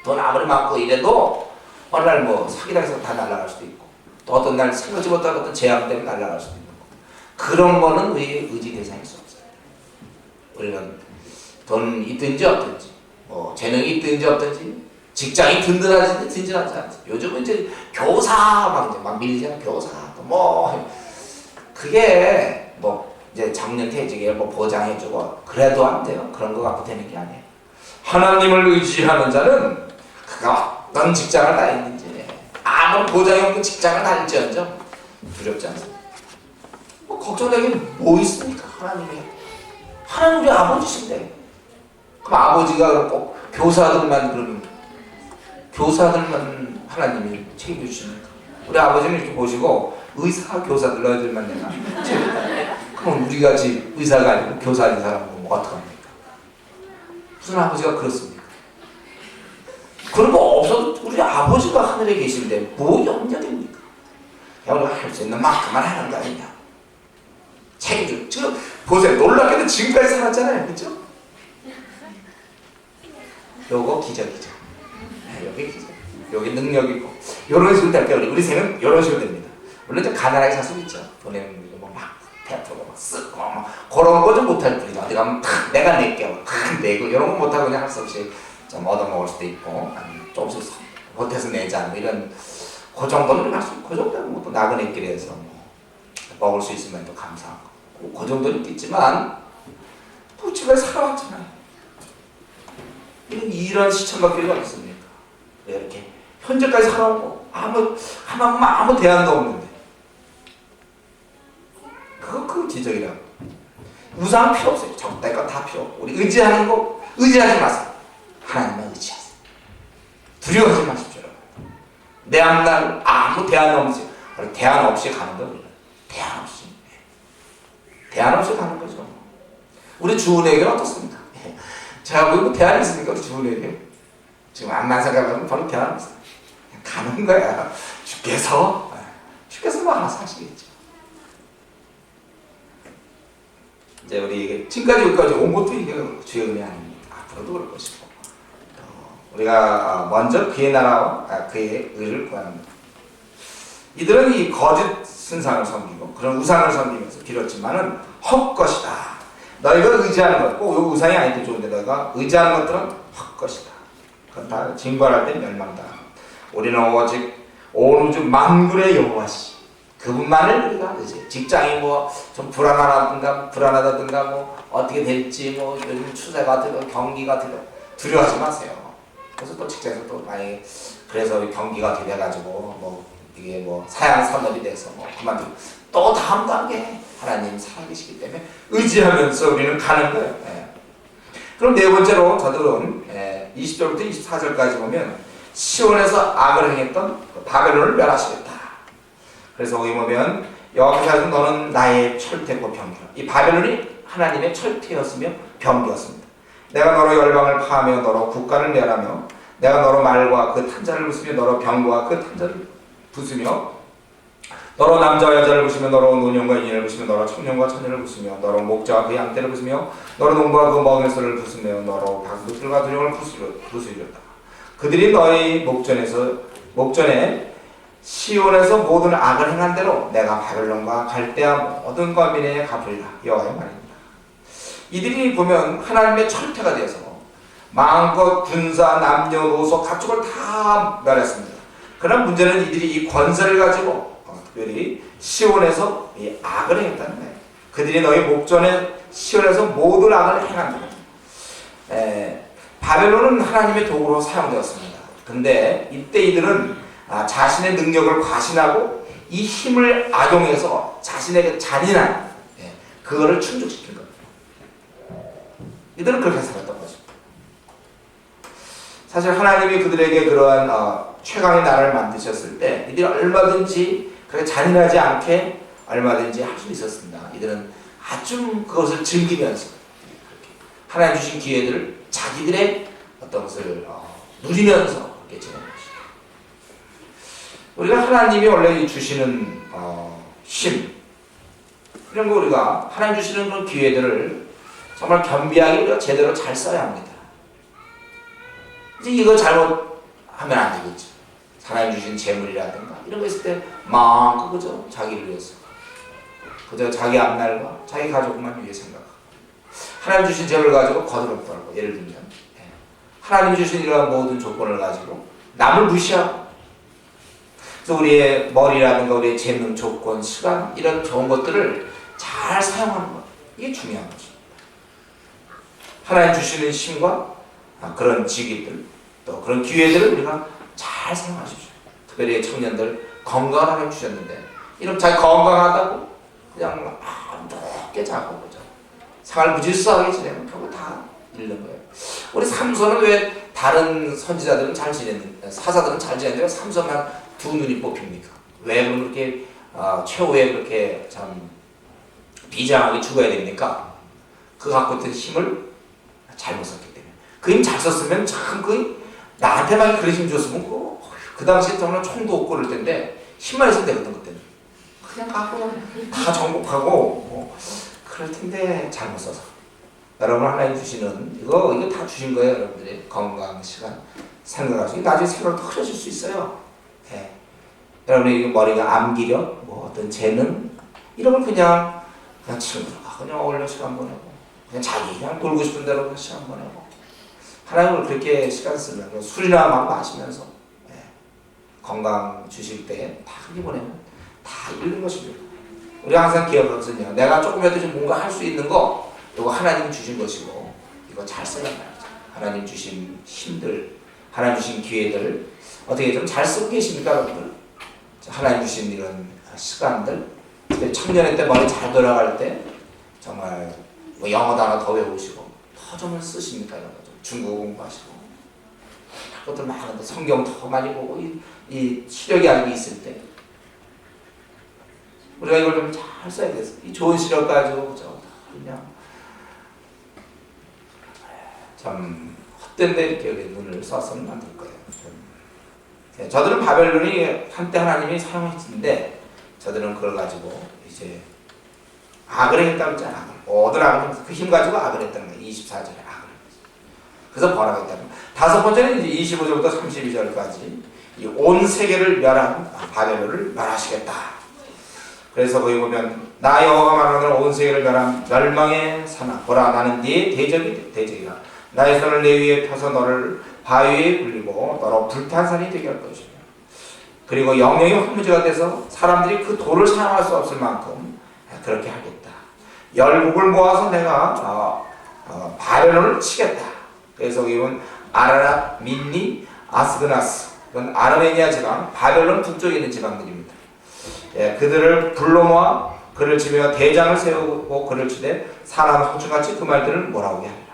Speaker 1: 돈 아무리 많고 이래도 어느 날 뭐 사기당해서 다 날아갈 수도 있고, 또 어떤 날 생각지 못한 어떤 재앙 때문에 날아갈 수도 있고, 그런 거는 우리의 의지 대상일 수 없어요. 우리는 돈 있든지 없든지, 뭐 재능이 있든지 없든지, 직장이 든든하지 든든하지 않지. 요즘은 이제 교사 막 밀리잖아. 교사 뭐 그게 뭐 이제 정년 퇴직에 뭐 보장해주고 그래도 안 돼요. 그런 거 갖고 되는 게 아니에요. 하나님을 의지하는 자는 그가 어떤 직장을 다니는지 아무런 보장이 없는 직장을 다닐지언정 두렵지 않습니다. 뭐 걱정되게 뭐 있습니까? 하나님 우리 아버지신데, 그럼 아버지가 꼭 교사들만 하나님이 책임져 주십니까? 우리 아버지는 이렇게 보시고 의사, 교사들 너희들만 내가 그럼 우리 같이 의사가 아니고 교사인 사람 보면 어떡합니까? 무슨 아버지가 그렇습니까? 그런 거 없어도 우리 아버지가 하늘에 계신데 뭐 염려됩니까? 야, 우리가 할 수 있는 만큼만 하는 거 아니냐? 책임져. 지금 보세요. 놀랍게도 지금까지 살았잖아요. 그렇죠? 요거 기적이죠. 여기 기적. 여기 능력이고. 요런 식으로 될까요? 우리 생은 요런 식으로 됩니다. 물론 좀 가난하게 살 수도 있죠. 돈에 막 베풀고 막 쓰고 막 그런 거 좀 못할 뿐이다. 어디 가면 탁 내가 낼게 탁 내고 이런 거 못하고 그냥 할 수 없이 좀 얻어먹을 수도 있고, 아니면 조금씩 못해서 내자 뭐 이런 그 정도는 할 수 있고, 그 정도는 뭐 또 나그네 길에서 뭐 먹을 수 있으면 또 감사하고 그 정도는 있겠지만 또 지금까지 살아왔잖아요. 이런 시청각 필요가 있습니까? 왜 이렇게 현재까지 살아오고 아무 대안도 없는데, 그거 기적이라고. 우상 필요 없어요. 적대가 다 필요 없고, 우리 의지하는 거 의지하지 마세요. 하나님만 의지하세요. 두려워하지 마십시오. 내 앞날 아무 대안 없이, 대안 없이 가는 거예요. 대안 없이 가는 거죠. 우리 주은에게는 어떻습니까? 제가 뭐 대안이 있습니까? 우리 주은에게 지금 암만 생각하면 바로 대안이 있어요. 가는 거야. 주께서 뭐 알아서 하시겠죠. 이제 우리 지금까지 여기까지 온 것도 이게 주의 은혜 아닙니까? 앞으로도 그럴 것이고, 우리가 먼저 그의 나라와 그의 의를 구하는 것. 이들은 이 거짓 신상을 섬기고 그런 우상을 섬기면서 빌었지만은 헛것이다. 너희가 의지하는 것, 꼭 우상이 아니도 좋은데 너희가 의지하는 것들은 헛것이다. 그건 다 징벌할 때 멸망다. 우리는 오직 온 우주 만군의 여호와시, 그분만을 우리가 이제 직장이 뭐 좀 불안하다든가 뭐 어떻게 될지 뭐 요즘 추세가 들어 경기가 들어 두려워하지 마세요. 그래서 또 직장에서 또 많이 그래서 경기가 어떻게 돼가지고 뭐 이게 뭐 사양 산업이 돼서 뭐 그만두고 또 다음 단계 하나님 살아계시기 때문에 의지하면서 우리는 가는 거예요. 그럼 네 번째로 저들은 20절부터 24절까지 보면 시온에서 악을 행했던 바벨론을 멸하시겠다. 그래서 거기 보면 여호와께서 너는 나의 철퇴고 병기라. 이 바벨론이 하나님의 철퇴였으며 병기였습니다. 내가 너로 열방을 파하며 너로 국가를 멸하며 내가 너로 말과 그 탄자를 부수며 너로 병과 그 탄자를 부수며 너로 남자와 여자를 부수며 너로 노년과 인연을 부수며 너로 청년과 처녀를 부수며 너로 목자와 그 양떼를 부수며 너로 농부와 그 먹은 소를 부수며 너로 방구들과 두령을 부수리렸다. 그들이 너희 목전에 시온에서 모든 악을 행한 대로 내가 바벨론과 갈대아 모든 거민에 갚으리라. 여호와의 말입니다. 이들이 보면 하나님의 철퇴가 되어서 마음껏 군사, 남녀, 노소 각종을 다 멸했습니다. 그러나 문제는 이들이 이 권세를 가지고 특별히 시온에서 이 악을 행했다는 거예요. 그들이 너희 목전에 시온에서 모든 악을 행한다. 바벨론은 하나님의 도구로 사용되었습니다. 근데 이때 이들은 자신의 능력을 과신하고 이 힘을 악용해서 자신에게 잔인한 그거를 충족시킨 겁니다. 이들은 그렇게 살았던 거죠. 사실 하나님이 그들에게 그러한 최강의 나라를 만드셨을 때 이들이 얼마든지 그렇게 잔인하지 않게 얼마든지 할 수 있었습니다. 이들은 아주 그것을 즐기면서 하나님 주신 기회들을 자기들의 어떤 것을 누리면서 그렇게 지내는 것입니다. 우리가 하나님이 원래 주시는 쉼 이런 거 우리가 하나님 주시는 그런 기회들을 정말 겸비하게 우리가 제대로 잘 써야 합니다. 이제 이거 잘못하면 안 되겠죠. 하나님 주신 재물이라든가 이런 거 있을 때 마음껏 그저 자기를 위해서 그저 자기 앞날과 자기 가족만 위해 생각하고 하나님 주신 재물을 가지고 거들먹거리고 예를 들면 하나님 주신 이러한 모든 조건을 가지고 남을 무시하고 그래서 우리의 머리라든가 우리의 재능, 조건, 시간 이런 좋은 것들을 잘 사용하는 것 이게 중요한 거죠. 하나님 주시는 힘과 그런 직위들 또 그런 기회들을 우리가 잘 사용하십시오. 특별히 청년들 건강을 하나님 주셨는데 이런 자기 건강하다고 그냥 높게 자고 그죠. 생활 무질서하게 지내면 결국 다 잃는 거예요. 우리 삼손은 왜 다른 선지자들은 잘 지냈는데 사사들은 잘 지냈는데 삼손만 두 눈이 뽑힙니까? 왜 그렇게 최후에 그렇게 참 비장하게 죽어야 됩니까? 그 갖고 있던 힘을 잘못 썼기 때문에 그 힘 잘 썼으면 참 그 나한테만 그런 힘 줬으면 그 당시에 정말 총도 없고 그럴 텐데 힘만 있으면 되거든 그때는 그냥 갖고 다 정복하고 그럴 텐데 잘못 써서 여러분 하나님 주시는 이거 다 주신 거예요. 여러분들이 건강, 시간 생각하시고 나중에 생각도 흐려질 수 있어요. 네. 여러분의 머리가 암기력, 뭐 어떤 재능 이런 걸 그냥 친구들과 그냥 어울려 시간 보내고 그냥 자기 그냥 놀고 싶은 대로 시간 보내고 하나님을 그렇게 시간 쓰면 술이나 막 마시면서 건강 주실 때 다 그렇게 보내면 다 잃는 것입니다. 우리 항상 기억하거든요. 내가 조금이라도 좀 뭔가 할 수 있는 거 이거 하나님 주신 것이고 이거 잘 쓰란 말이죠. 하나님 주신 힘들, 하나님 주신 기회들 어떻게 좀 잘 쓰고 계십니까 여러분들? 하나님 주신 이런 시간들 청년의 때 머리 잘 돌아갈 때 정말 뭐 영어 단어 더 외우시고 더 좀 쓰십니까? 이런 거 좀 중국어 공부하시고 할 것들 많은데 성경 더 많이 보고 이 시력이 알고 있을 때 우리가 이걸 좀 잘 써야 돼서 이 좋은 시력 가지고 그냥 참 헛된 데 이렇게 눈을 쏴서는 안 될 거예요. 저들은 바벨론이 한때 하나님이 사용했는데 저들은 그걸 가지고 이제 악을 했다고 했잖아. 모든 악을 그 힘 가지고 악을 했다는 거예요. 24절에 악을. 그래서 번악했다는 거예요. 다섯 번째는 이제 25절부터 32절까지 이 온 세계를 멸한 바벨론을 멸하시겠다. 그래서 거기 보면 나 여호와가 말하는 온 세계를 멸한 멸망의 산아 보라 나는 네 대적이라 나의 손을 내 위에 펴서 너를 바위에 굴리고 너로 불탄 산이 되게 할 것이며 그리고 영영이 황무지가 돼서 사람들이 그 돌을 사용할 수 없을 만큼 그렇게 하겠다. 열국을 모아서 내가 바벨론을 치겠다. 그래서 이건 아라라, 민니, 아스그나스 이건 아르메니아 지방, 바벨론 북쪽에 있는 지방들입니다. 그들을 불러 모아 그를 치며 대장을 세우고 그를 치되 사람 호주같이 그 말들을 몰아오게 하리라.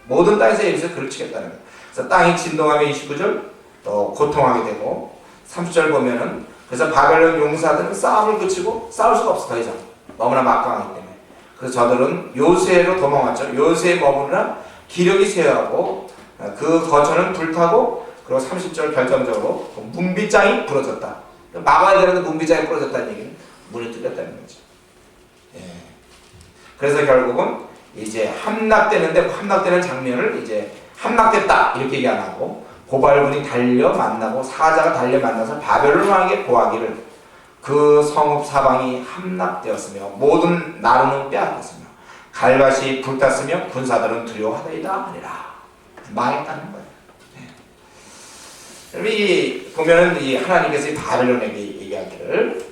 Speaker 1: 모든 땅에서 여기서 그를 치겠다는 거예요. 그래서 땅이 진동하며 29절 또 고통하게 되고 30절 보면은 그래서 바벨론 용사들은 싸움을 그치고 싸울 수가 없어 더 이상 너무나 막강하기 때문에 그래서 저들은 요새로 도망왔죠. 요새에 머무르나 기력이 쇠하고 그 거처는 불타고 그리고 30절 결정적으로 문빗장이 부러졌다. 막아야 되는데 문빗장이 부러졌다는 얘기는 문이 뚫렸다는 거죠. 그래서 결국은 이제 함락되는데 함락되는 장면을 이제 함락됐다 이렇게 얘기 안 하고 고발군이 달려 만나고 사자가 달려 만나서 바벨론 왕에게 보하기를 그 성읍 사방이 함락되었으며 모든 나루는 빼앗겼으며 갈밭이 불탔으며 군사들은 두려워하더이다 하리라. 망했다는 거예요. 이 보면은 이 하나님께서 이 바벨론에게 얘기하기를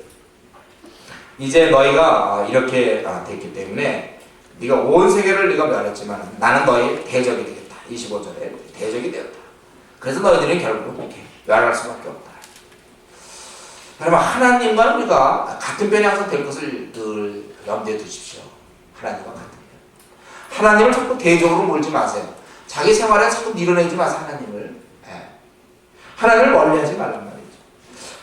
Speaker 1: 이제 너희가 이렇게 됐기 때문에 네가 온 세계를 네가 멸했지만 나는 너희 대적이 되겠다. 25절에 대적이 되었다. 그래서 너희들은 결국 이렇게 멸할 수밖에 없다. 여러분 하나님과 우리가 같은 편이 항상 될 것을 늘 염두에 두십시오. 하나님과 같은 편. 하나님을 자꾸 대적으로 몰지 마세요. 자기 생활에 자꾸 밀어내지 마세요. 하나님을. 하나님을 멀리하지 말란 말이죠.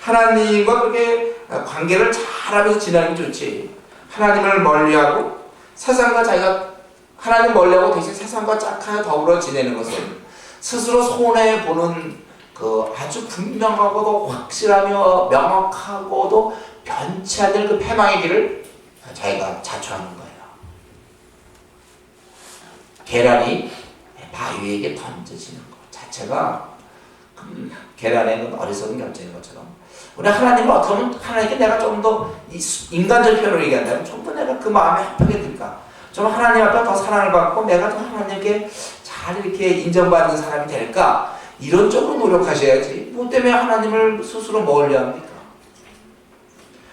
Speaker 1: 하나님과 그렇게 관계를 잘하면서 지내는 게 좋지. 하나님을 멀리하고 세상과 자기가 하나님 멀리하고 대신 세상과 짝하여 더불어 지내는 것은 스스로 손해보는 그 아주 분명하고도 확실하며 명확하고도 변치 않을 그 패망의 길을 자기가 자초하는 거예요. 계란이 바위에게 던져지는 것 자체가 큰 계란의 그 어리석은 결정인 것처럼 우리 하나님을 어떻게 하면 하나님께 내가 좀 더 인간적 표현을 얘기한다면 좀 더 내가 그 마음에 합하게 될까? 좀 하나님 앞에 더 사랑을 받고 내가 좀 하나님께 잘 이렇게 인정받는 사람이 될까? 이런 쪽으로 노력하셔야지. 뭐 때문에 하나님을 스스로 멀리 합니까?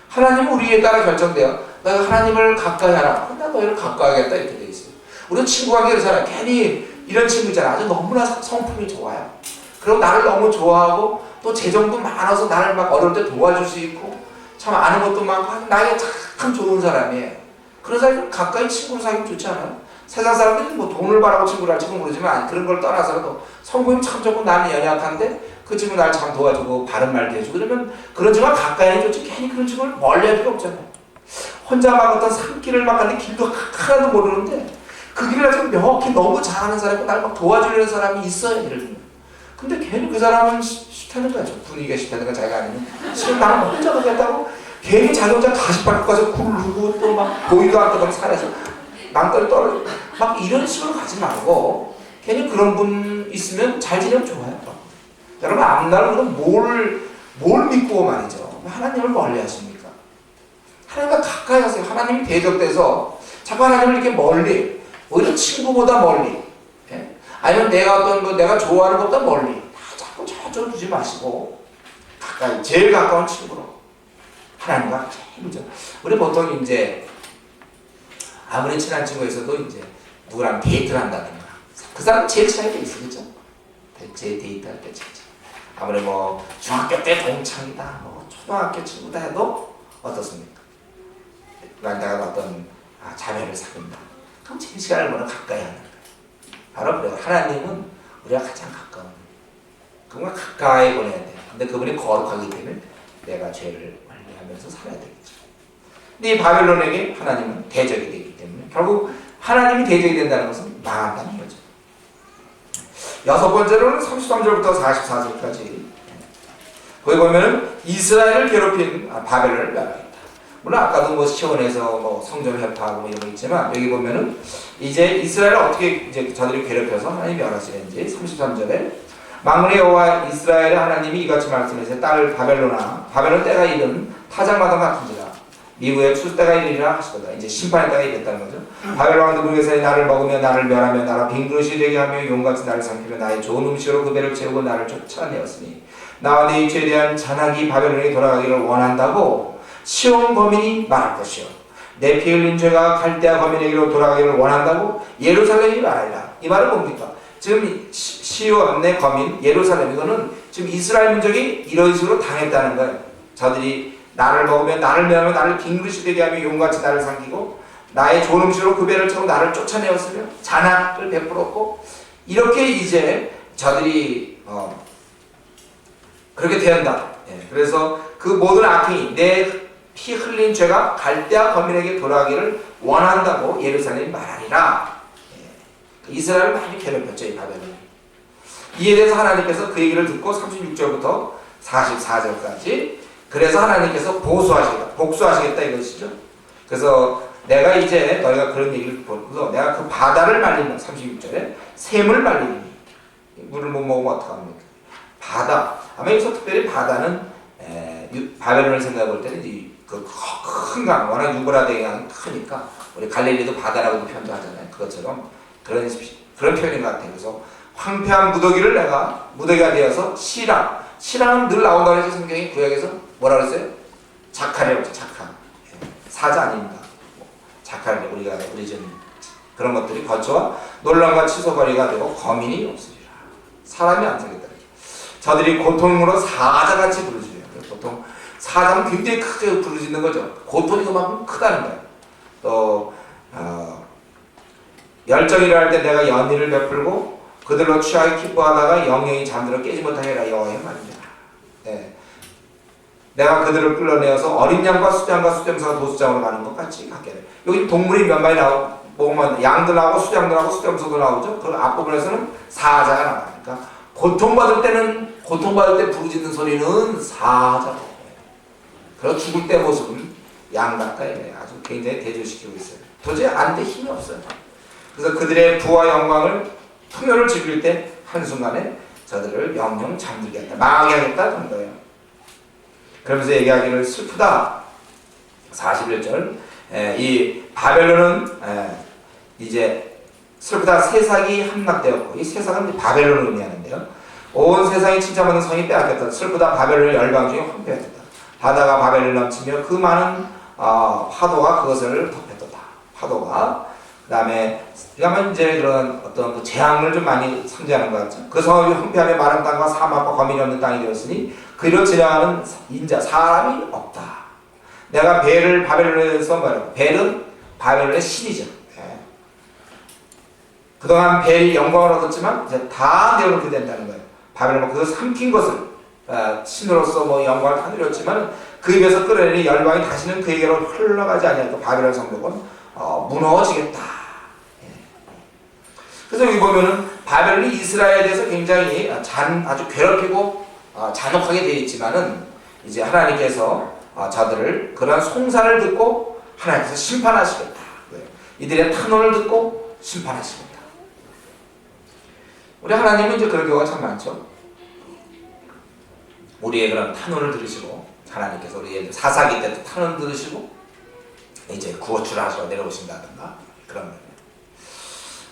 Speaker 1: 하나님은 우리에 따라 결정돼요. 내가 하나님을 가까이 하라. 나 너희를 가까이 하겠다. 이렇게 돼 있어요. 우리는 친구가 그러잖아. 괜히 이런 친구 있잖아. 아주 너무나 성품이 좋아요. 그리고 나를 너무 좋아하고 또 재정도 많아서 나를 막 어려울 때 도와줄 수 있고 참 아는 것도 많고 나에게 참 좋은 사람이에요. 그런 사람이 가까이 친구로 사귀면 좋지 않아요? 세상 사람들이 뭐 돈을 바라고 친구를 할지는 모르지만 그런 걸 떠나서라도 성품이 참 좋고 나는 연약한데 그 친구 날 참 도와주고 바른 말도 해주고 그러면 그런 친구가 가까이 좋지 괜히 그런 친구를 멀리 할 필요 없잖아요. 혼자 막 어떤 산길을 막 가는데 길도 하나도 모르는데 그 길을 가지고 명확히 너무 잘하는 사람이고 날 막 도와주려는 사람이 있어요. 예를 들면. 근데 괜히 그 사람은 싫다는 거죠. 분위기가 싫다는 건 자기가 아니면 싫은 나는 혼자 가겠다고 괜히 자기 혼자 가시밭 가서 굴르고 또 막 보이도 않고 산에서 낭떠러 떨어지고 막 이런 식으로 가지 말고 괜히 그런 분 있으면 잘 지내면 좋아요. 여러분 앞날은 뭘 믿고 말이죠. 하나님을 멀리 하십니까? 하나님과 가까이 하세요. 하나님이 대적돼서 자꾸 하나님을 이렇게 멀리 오히려 친구보다 멀리 아니면 내가 어떤 거 내가 좋아하는 것보다 멀리 다 자꾸 저쪽으로 두지 마시고 가까이 제일 가까운 친구로 하나님과 제일이죠. 우리 보통 이제 아무리 친한 친구가 있어도 이제 누구랑 데이트를 한다든가 그 사람 제일 차이가 있어 그죠? 제 데이트할 때 제일 아무리 뭐 중학교 때 동창이다 뭐 초등학교 친구다 해도 어떻습니까? 내가 어떤 자매를 사귄다 그럼 제일 시간을 보내 가까이 하는 거예요. 바로 그래요. 하나님은 우리가 가장 가까운 그분과 가까이 보내야 돼. 근데 그분이 거룩하기 때문에 내가 죄를 관리하면서 살아야 되겠죠. 근데 이 바벨론에게 하나님은 대적이 되기 때문에 결국 하나님이 대적이 된다는 것은 망한다는 거죠. 여섯 번째로는 33절부터 44절까지 거기 보면은 이스라엘을 괴롭힌 바벨론을 멸하겠다. 물론 아까도 뭐 시온에서 뭐 성전 회파하고 이런 거 있지만 여기 보면은 이제 이스라엘을 어떻게 이제 저들이 괴롭혀서 하나님이 멸하시는지 33절에 만군의 여호와 이스라엘의 하나님이 이같이 말씀하세요. 딸 바벨론아 바벨론 때가 이른 타작마당 같은지라 미국의 추수때가 이르리라 하시도다. 이제 심판의 때가 이랬다는 거죠. 바벨론 왕 느부갓네살이 나를 먹으며 나를 멸하며 나라 빈그릇이 되게 하며 용같이 나를 삼키며 나의 좋은 음식으로 그 배를 채우고 나를 쫓아내었으니 나와 내 입체에 대한 잔악이 바벨론에 돌아가기를 원한다고 시온 거민이 말할 것이요 내 피 흘린 죄가 갈대아 거민에게로 돌아가기를 원한다고 예루살렘이 말하리라. 이 말은 뭡니까? 지금 시온의 거민 예루살렘 이거는 지금 이스라엘 민족이 이런 식으로 당했다는 거예요. 저들이 나를 먹으면 나를 멸하며 나를 빈그릇이 되게 하며 용같이 나를 삼키고 나의 좋은 음식으로 그 배를 채우고 나를 쫓아내었으며 잔악을 베풀었고 이렇게 이제 저들이 그렇게 되었다. 그래서 그 모든 악행이 내 피 흘린 죄가 갈대아 거민에게 돌아가기를 원한다고 예루살렘이 말하리라. 이스라엘을 많이 괴롭혔죠. 이 바벨론이. 이에 대해서 하나님께서 그 얘기를 듣고 36절부터 44절까지 그래서 하나님께서 복수하시겠다 이것이죠. 그래서 내가 이제 너희가 그런 얘기를 보고서 내가 그 바다를 말리는 36절에 샘을 말리니 물을 못 먹으면 어떡합니까? 바다. 아마 여기서 특별히 바다는 바벨론을 생각해 볼 때는 그 큰 강, 워낙 유브라데 강이 크니까 우리 갈릴리도 바다라고 표현도 하잖아요. 그것처럼 그런 표현인 것 같아요. 그래서 황폐한 무더기를 내가 무더기가 되어서 시랑은 늘 나온다고 해서 성경이 구약에서 뭐라 그랬어요? 자카레라고 했죠. 자카. 사자 아닙니다. 자카레 우리 좀 그런 것들이 거처와 놀람과 치솟거리가 되고 거민이 없으리라. 사람이 안 살겠다. 저들이 고통으로 사자같이 부르짖어요. 보통 사자는 굉장히 크게 부르짖는 거죠. 고통이 그만큼 크다는 거예요. 또 열정이라 할 때 내가 연희를 베풀고 그들로 취하게 기뻐하다가 영영이 잠들어 깨지 못하게 하라 여호와의 말입니다. 내가 그들을 끌어내어서 어린 양과 수장과 수렴사가 도수장으로 가는 것 같이 갖게 돼. 여기 동물이 몇 마리 보면 양도 나오고 수장도 나오고 수렴소도 나오죠. 그 앞부분에서는 사자가 나와요. 고통받을 때 부르짖는 소리는 사자고. 그리고 죽을 때 모습은 양 가까이 아주 굉장히 대조시키고 있어요. 도저히 안 돼 힘이 없어요. 그래서 그들의 부와 영광을 풍요를 즐길 때 한순간에 저들을 영영 잠들게 하겠다. 망하게 하겠다. 는 거예요. 그러면서 얘기하기를 슬프다. 41절. 이 바벨론은 이제 슬프다. 세상이 함락되었고, 이 세상은 바벨론을 의미하는데요. 온 세상이 칭찬받는 성이 빼앗겼다. 슬프다. 바벨론의 열방 중에 황폐하였다. 바다가 바벨을 넘치며 그 많은 파도가 그것을 덮였다. 파도가. 그 다음에 이제 그런 어떤 그 재앙을 좀 많이 상징하는 것 같죠. 그 성읍이 황폐하며 마른 땅과 사막과 거민이 없는 땅이 되었으니 그리로 지나가는 인자 사람이 없다. 내가 벨을 바벨론에서 말하고, 벨은 바벨론의 신이죠. 그동안 벨이 영광을 얻었지만 이제 다 내어놓게 된다는 거예요. 바벨론 그 삼킨 것을 신으로서 뭐 영광을 다 누렸지만 그 입에서 끌어내린 열방이 다시는 그에게로 흘러가지 아니하고 바벨론 성벽은 무너지겠다. 그래서 여기 보면은 바벨론이 이스라엘에 대해서 굉장히 아주 괴롭히고 잔혹하게 되어 있지만은 이제 하나님께서 저들을 그러한 송사를 듣고 하나님께서 심판하시겠다. 이들의 탄원을 듣고 심판하시겠다. 우리 하나님은 이제 그런 경우가 참 많죠. 우리의 그런 탄원을 들으시고, 하나님께서 우리의 사사기 때도 탄원 들으시고 이제 구원주를 하시러 내려오신다든가 그런 거예요.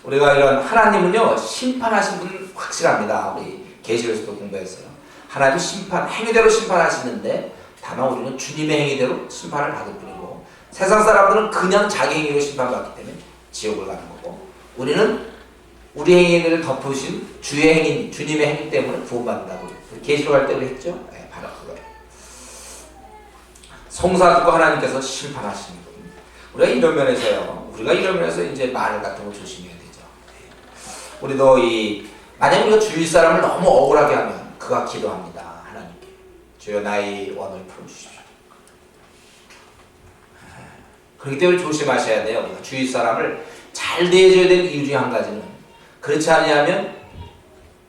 Speaker 1: 우리가 이런 하나님은요 심판하신 분 확실합니다. 우리 계시록에서도 공부했어요. 하나님 심판 행위대로 심판하시는데 다만 우리는 주님의 행위대로 심판을 받을 뿐이고, 세상 사람들은 그냥 자기 행위로 심판받기 때문에 지옥을 가는 거고, 우리는 우리 행위를 덮으신 주의 행위, 주님의 행위 때문에 구원받는다고 계시록 할 때도 했죠. 네, 바로 그거예요. 송사 듣고 하나님께서 심판하시는 분. 우리가 이런 면에서 이제 말 같은 거 조심해야 되죠. 네. 우리도 만약 우리가 주위 사람을 너무 억울하게 하면 그가 기도합니다. 하나님께 주여 나의 원을 풀어주십시오. 그렇기 때문에 조심하셔야 돼요. 우리가 주위 사람을 잘 대해줘야 될 이유 중에 한 가지는, 그렇지 않으면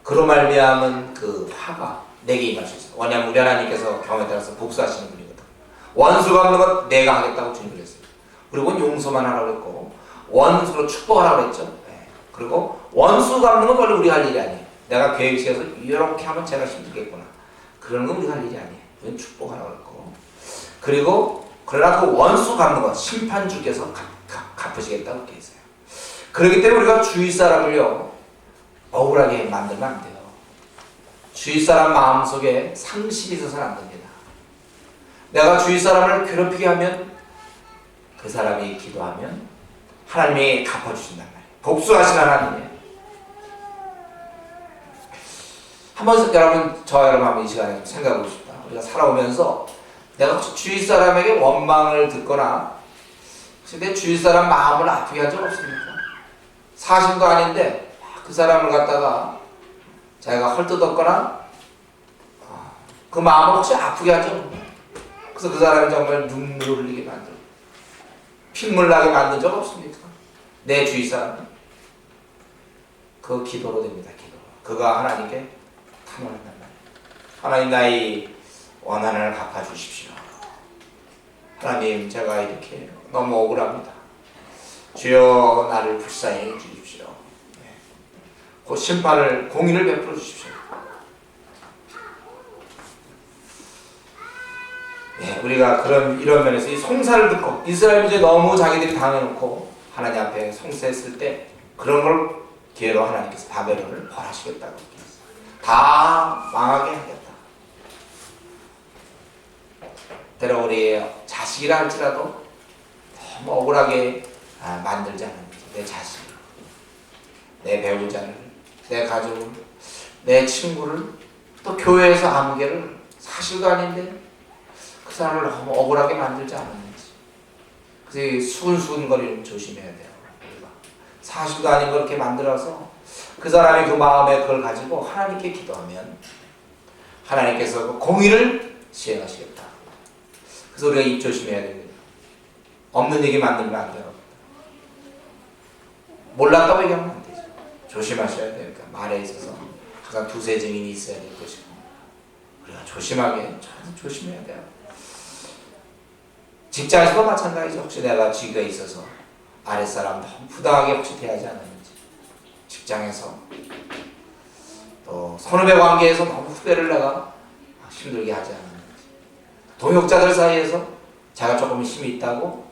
Speaker 1: 그로 말미암은 그 화가 내게 임할 수 있어요. 왜냐하면 우리 하나님께서 경험에 따라서 복수하시는 분이거든. 원수가 하는 건 내가 하겠다고 주님 그랬어요. 그리고 용서만 하라고 했고, 원수로 축복하라고 했죠. 네. 그리고 원수 갚는 건 원래 우리 할 일이 아니에요. 내가 계획시켜서 이렇게 하면 제가 힘들겠구나. 그런 건 우리 할 일이 아니에요. 그건 축복하라고 했고, 그리고 그러나 그 원수 갚는 건 심판주께서 갚으시겠다고 그렇게 했어요. 그렇기 때문에 우리가 주위 사람을요 억울하게 만들면 안 돼요. 주위 사람 마음속에 상심이 있어서는 안 됩니다. 내가 주위 사람을 괴롭히게 하면 그 사람이 기도하면 하나님이 갚아주신단 말이에요. 복수하신 하나님이에요. 여러분, 한번 이 시간에 생각해 보십시다. 우리가 살아오면서 내가 혹시 주위 사람에게 원망을 듣거나 혹시 내 주위 사람 마음을 아프게 한 적 없습니까? 사실도 아닌데 그 사람을 갖다가 자기가 헐뜯었거나 그 마음을 혹시 아프게 한 적 없나요? 그래서 그 사람이 정말 눈물을 흘리게 만들고 핏물 나게 만든 적 없습니까? 내 주위 사람은 그 기도로 됩니다. 기도로. 그가 하나님께 탄원한단 말이에요. 하나님 나의 원한을 갚아주십시오. 하나님 제가 이렇게 너무 억울합니다. 주여 나를 불쌍히 해주십시오. 그 심판을 공의를 베풀어 주십시오. 우리가 이런 면에서 이 송사를 듣고 이스라엘 이제 너무 자기들이 당해놓고 하나님 앞에 송사했을 때 그런 걸 기회로 하나님께서 바벨론을 벌하시겠다고 얘기했어요. 다 망하게 하겠다. 때로 우리 자식이라 할지라도 너무 억울하게 만들지 않는 거죠. 내 자식, 내 배우자를, 내 가족을, 내 친구를, 또 교회에서 아무개를 사실도 아닌데 그 사람을 너무 억울하게 만들지 않았는지. 그래서 수근수근거리는 조심해야 돼요. 우리가 사실도 아닌 걸 이렇게 만들어서 그 사람이 그 마음에 그걸 가지고 하나님께 기도하면 하나님께서 그 공의를 시행하시겠다. 그래서 우리가 입 조심해야 됩니다. 없는 얘기 만들면 안 돼요. 몰랐다고 얘기하면 안 되죠. 조심하셔야 돼요. 그러니까 말에 있어서 항상 두세 증인이 있어야 될 것이고, 우리가 조심해야 돼요. 직장에서도 마찬가지죠. 혹시 내가 직위가 있어서 아랫사람 너무 부당하게 혹시 대하지 않았는지, 직장에서 또 선후배 관계에서 너무 후배를 내가 힘들게 하지 않았는지, 동역자들 사이에서 제가 조금 힘이 있다고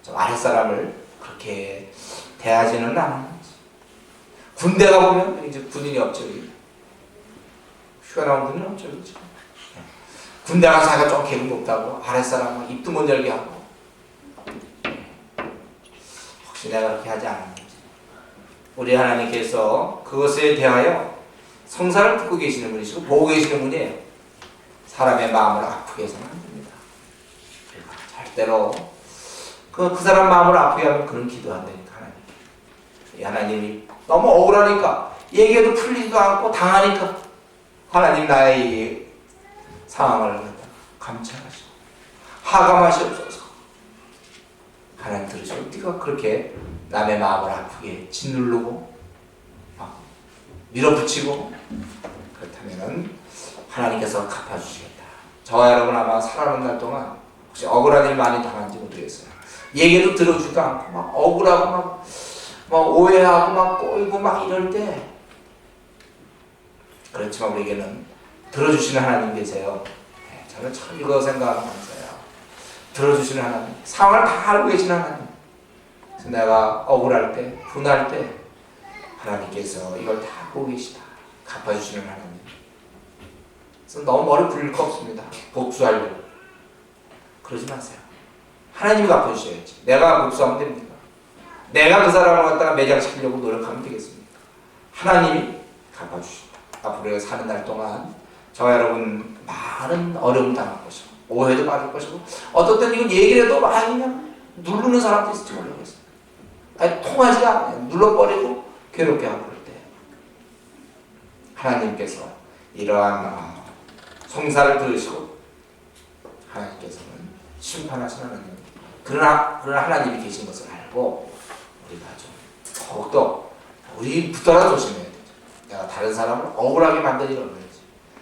Speaker 1: 좀 아랫사람을 그렇게 대하지는 않았는지, 군대 가보면 이제 군인이 없죠. 휴가 나온 군인이 없죠. 그렇죠? 군대 가서 자기가 좀 계급 높다고 아랫사람은 입도 못 열게 하고, 혹시 내가 그렇게 하지 않았는지. 우리 하나님께서 그것에 대하여 성사를 듣고 계시는 분이시고 보고 계시는 분이에요. 사람의 마음을 아프게 해서는 안 됩니다. 절대로 그 사람 마음을 아프게 하면 그런 기도 안 되니까 하나님이 너무 억울하니까 얘기해도 풀리지도 않고 당하니까 하나님 나의 이 상황을 감찰하시고 하감하시옵소서. 하나님 들으시고 네가 그렇게 남의 마음을 아프게 짓누르고 밀어붙이고 그렇다면 하나님께서 갚아주시겠다. 저와 여러분 아마 살아오는 날 동안 혹시 억울한 일 많이 당한지 모르겠어요. 얘기도 들어주지도 않고 막 억울하고 막 오해하고 막 꼬이고 막 이럴 때, 그렇지만 우리에게는 들어주시는 하나님 계세요. 저는 참 이거 생각하면 감사해요. 들어주시는 하나님, 상황을 다 알고 계시는 하나님. 그래서 내가 억울할 때, 분할 때 하나님께서 이걸 다 보고 계시다. 갚아주시는 하나님. 그래서 너무 머리 굴릴 거 없습니다. 복수하려고 그러지 마세요. 하나님이 갚아주셔야지. 내가 복수하면 됩니까? 내가 그 사람을 갖다가 매장시키려고 노력하면 되겠습니까? 하나님이 갚아주신다. 앞으로 우리가 사는 날 동안 저와 여러분 많은 어려움 당할 것이고 오해도 받을 것이고, 어떨 때는 이건 얘기를 해도 막 그냥 누르는 사람도 있을지 모르겠어요. 아니 통하지가 않아요. 눌러버리고 괴롭게 하고 그럴 때 하나님께서 이러한 성사를 들으시고 하나님께서는 심판하시는 하나님, 그러나 하나님이 계신 것을 알고 우리가 좀 더욱더 우리 붙들어 조심해야 되죠. 내가 다른 사람을 억울하게 만든 일은 없는지,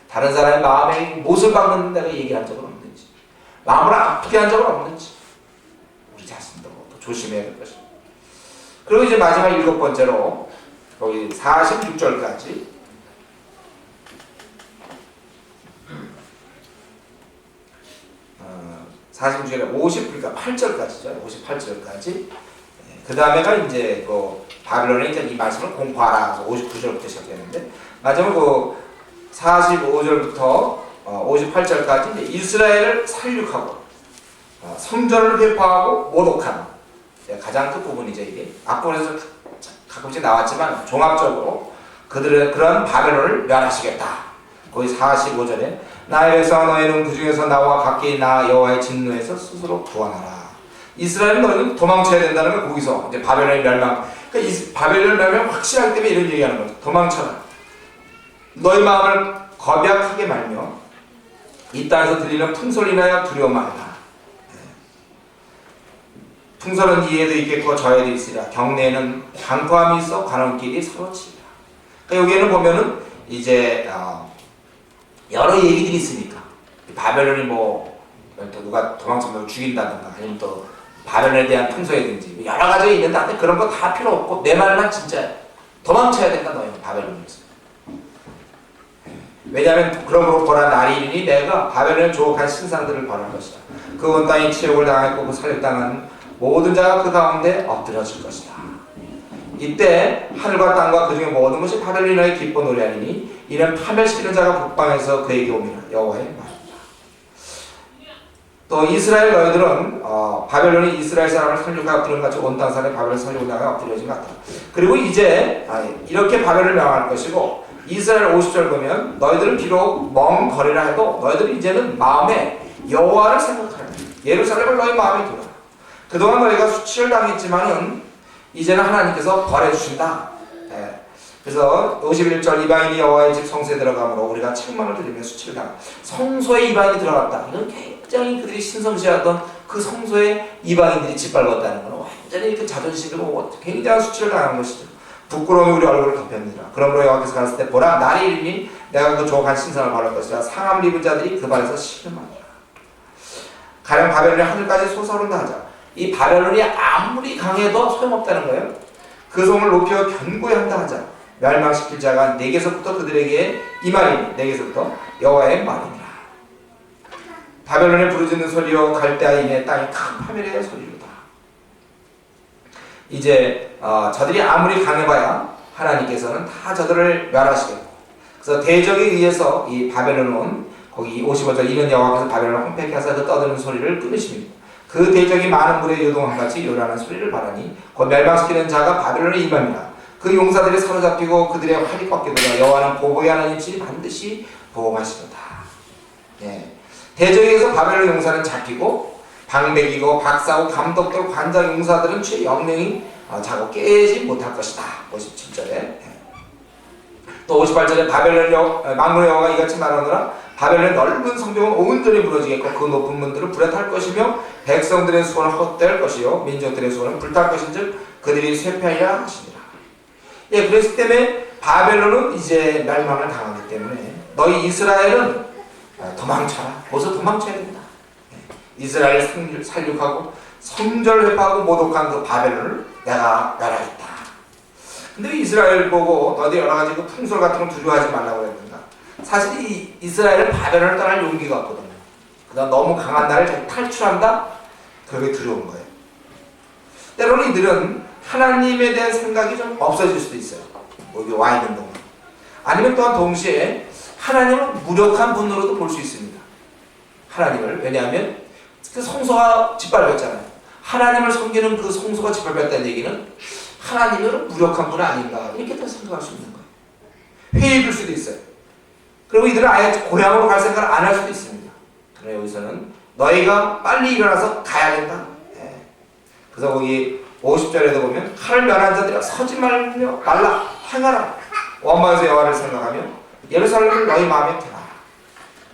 Speaker 1: 다른 사람의 마음에 못을 박는 내가 얘기한 적은 없는지, 마음을 아프게 한 적은 없는지 우리 자신도 조심해야 될 것입니다. 그리고 이제 마지막 7번째로 거기 46절까지 46절에 그러니까 8절까지죠. 58절까지. 그 다음에가 이제 그 바빌론에 이제 이 말씀을 공포하라. 59절부터 시작되는데, 마지막 그 45절부터 58절까지 이제 이스라엘을 살육하고 성전을 회파하고 모독하는 가장 끝부분이죠. 이게 앞부분에서 가끔씩 나왔지만 종합적으로 그들의 그런 바벨론을 멸하시겠다. 거기 45절에 나의 백성아 너희는 그 중에서 나와 각기 나 여호와의 진노에서 스스로 구원하라. 이스라엘은 너희는 도망쳐야 된다는 걸 거기서 이제 바벨론의 멸망, 그러니까 바벨론 멸망 확실하기 때문에 이런 얘기하는 거죠. 도망쳐라. 너희 마음을 겁약하게 말며 이 땅에서 들리는 풍소를 인하여 두려워 말라. 풍소는 이에도 있겠고 저에도 있으리라. 경내에는 강포함이 있어 관원끼리 서로 치리라. 그러니까 여기에는 보면은 이제 여러 얘기들이 있으니까 바벨론이 뭐 또 누가 도망치면 죽인다든가 아니면 또 바벨론에 대한 풍소라든지 여러 가지가 있는데 그런 거 다 필요 없고 내 말만 진짜 도망쳐야 된다. 너희는 바벨론에서. 왜냐하면 그러므로 보라 날이 이르니 내가 바벨론의 조국한 신상들을 벌할 것이다. 그 온 땅이 치욕을 당했고 그 살육당한 모든 자가 그 가운데 엎드려질 것이다. 이때 하늘과 땅과 그 중에 모든 것이 바벨론의 기뻐 노래하리니 이는 파멸시키는 자가 북방에서 그에게 오미라. 여호와의 말이다. 또 이스라엘 너희들은 바벨론이 이스라엘 사람을 살육하여 엎드린 같이 온 땅 사람이 바벨론 살육을 당하여 엎드려진 것 같다. 그리고 이제 이렇게 바벨론을 명할 것이고, 이스라엘 50절 보면 너희들은 비록 먼 거리라 해도 너희들은 이제는 마음에 여호와를 생각하라. 예루살렘을 너희 마음에 두라. 그동안 너희가 수치를 당했지만은 이제는 하나님께서 벌해주신다. 그래서 51절 이방인이 여호와의 집 성소에 들어가므로 우리가 책망을 드리며 수치를 당한다. 성소에 이방인이 들어갔다. 이건 굉장히 그들이 신성시하던 그 성소에 이방인들이 짓밟았다는 건 완전히 그 자존심으로 굉장한 수치를 당한 것이죠. 부끄러움이 우리 얼굴을 덮였느니라. 그러므로 여호와께서 가셨을 때 보라 날이 이르니 내가 그 조각한 신상을 바를 것이라. 상함을 입은 자들이 그 발에서 신음하니라. 가령 바벨론이 하늘까지 솟아오른다 하자. 이 바벨론이 아무리 강해도 소용없다는 거예요. 그 성을 높여 견고히 한다 하자. 멸망시킬 자가 내게서부터 그들에게 이 말이니 내게서부터 여호와의 말이니라. 바벨론에 부르짖는 소리요 갈대아인의 땅이 큰 파멸의 소리로다. 이제 저들이 아무리 강해봐야 하나님께서는 다 저들을 멸하시겠고, 그래서 대적에 의해서 이 바벨론은 거기 55절 이는 여호와께서 바벨론을 황폐케 하사 그 떠드는 소리를 끊으십니다. 그 대적이 많은 물에 요동함같이 요란한 소리를 바라니 곧 멸망시키는 자가 바벨론에 임합니다. 그 용사들이 사로잡히고 그들의 활이 꺾이도다. 여호와는 보복의 하나님이시니 반드시 보복하시도다. 예. 대적에 의해서 바벨론 용사는 잡히고 방백이고 박사고 감독들 관장 용사들은 죄 영영이 자고 깨지 못할 것이다. 57절에 또 58절에 바벨론 만군의 여호와가 이같이 말하노라. 바벨론의 넓은 성벽은 온전히 무너지겠고 그 높은 문들은 불에 탈 것이며 백성들의 수원은 헛될 것이요 민족들의 수원은 불탈 것인즉 그들이 쇠폐하리라 하시니라. 예, 그랬기 때문에 바벨론은 이제 멸망을 당하기 때문에 너희 이스라엘은 도망쳐라. 어서 도망쳐야 된다. 이스라엘 살육하고 성전 회파하고 모독한 그 바벨론을 내가 멸하겠다. 근데 이스라엘 보고 너희 여러 가지 그 풍설 같은 거 두려워하지 말라고 그랬는가? 사실 이 이스라엘은 바벨론을 떠날 용기가 없거든요. 그다음 너무 강한 나를 탈출한다? 그게 두려운 거예요. 때로는 이들은 하나님에 대한 생각이 좀 없어질 수도 있어요. 여기 와 있는 동안. 아니면 또한 동시에 하나님을 무력한 분으로도 볼 수 있습니다. 하나님을. 왜냐하면 그 성소가 짓밟혔잖아요. 하나님을 섬기는 그 성소가 짓밟혔다는 얘기는 하나님은 무력한 분 아닌가 이렇게 또 생각할 수 있는 거예요. 회의될 수도 있어요. 그리고 이들은 아예 고향으로 갈 생각을 안 할 수도 있습니다. 그래서 여기서는 너희가 빨리 일어나서 가야 된다. 네. 그래서 거기 50절에도 보면 칼을 멸한 자들아 서지 말라 행하라. 원망에서 여호와를 생각하며 예루살렘을 너희 마음에 두라.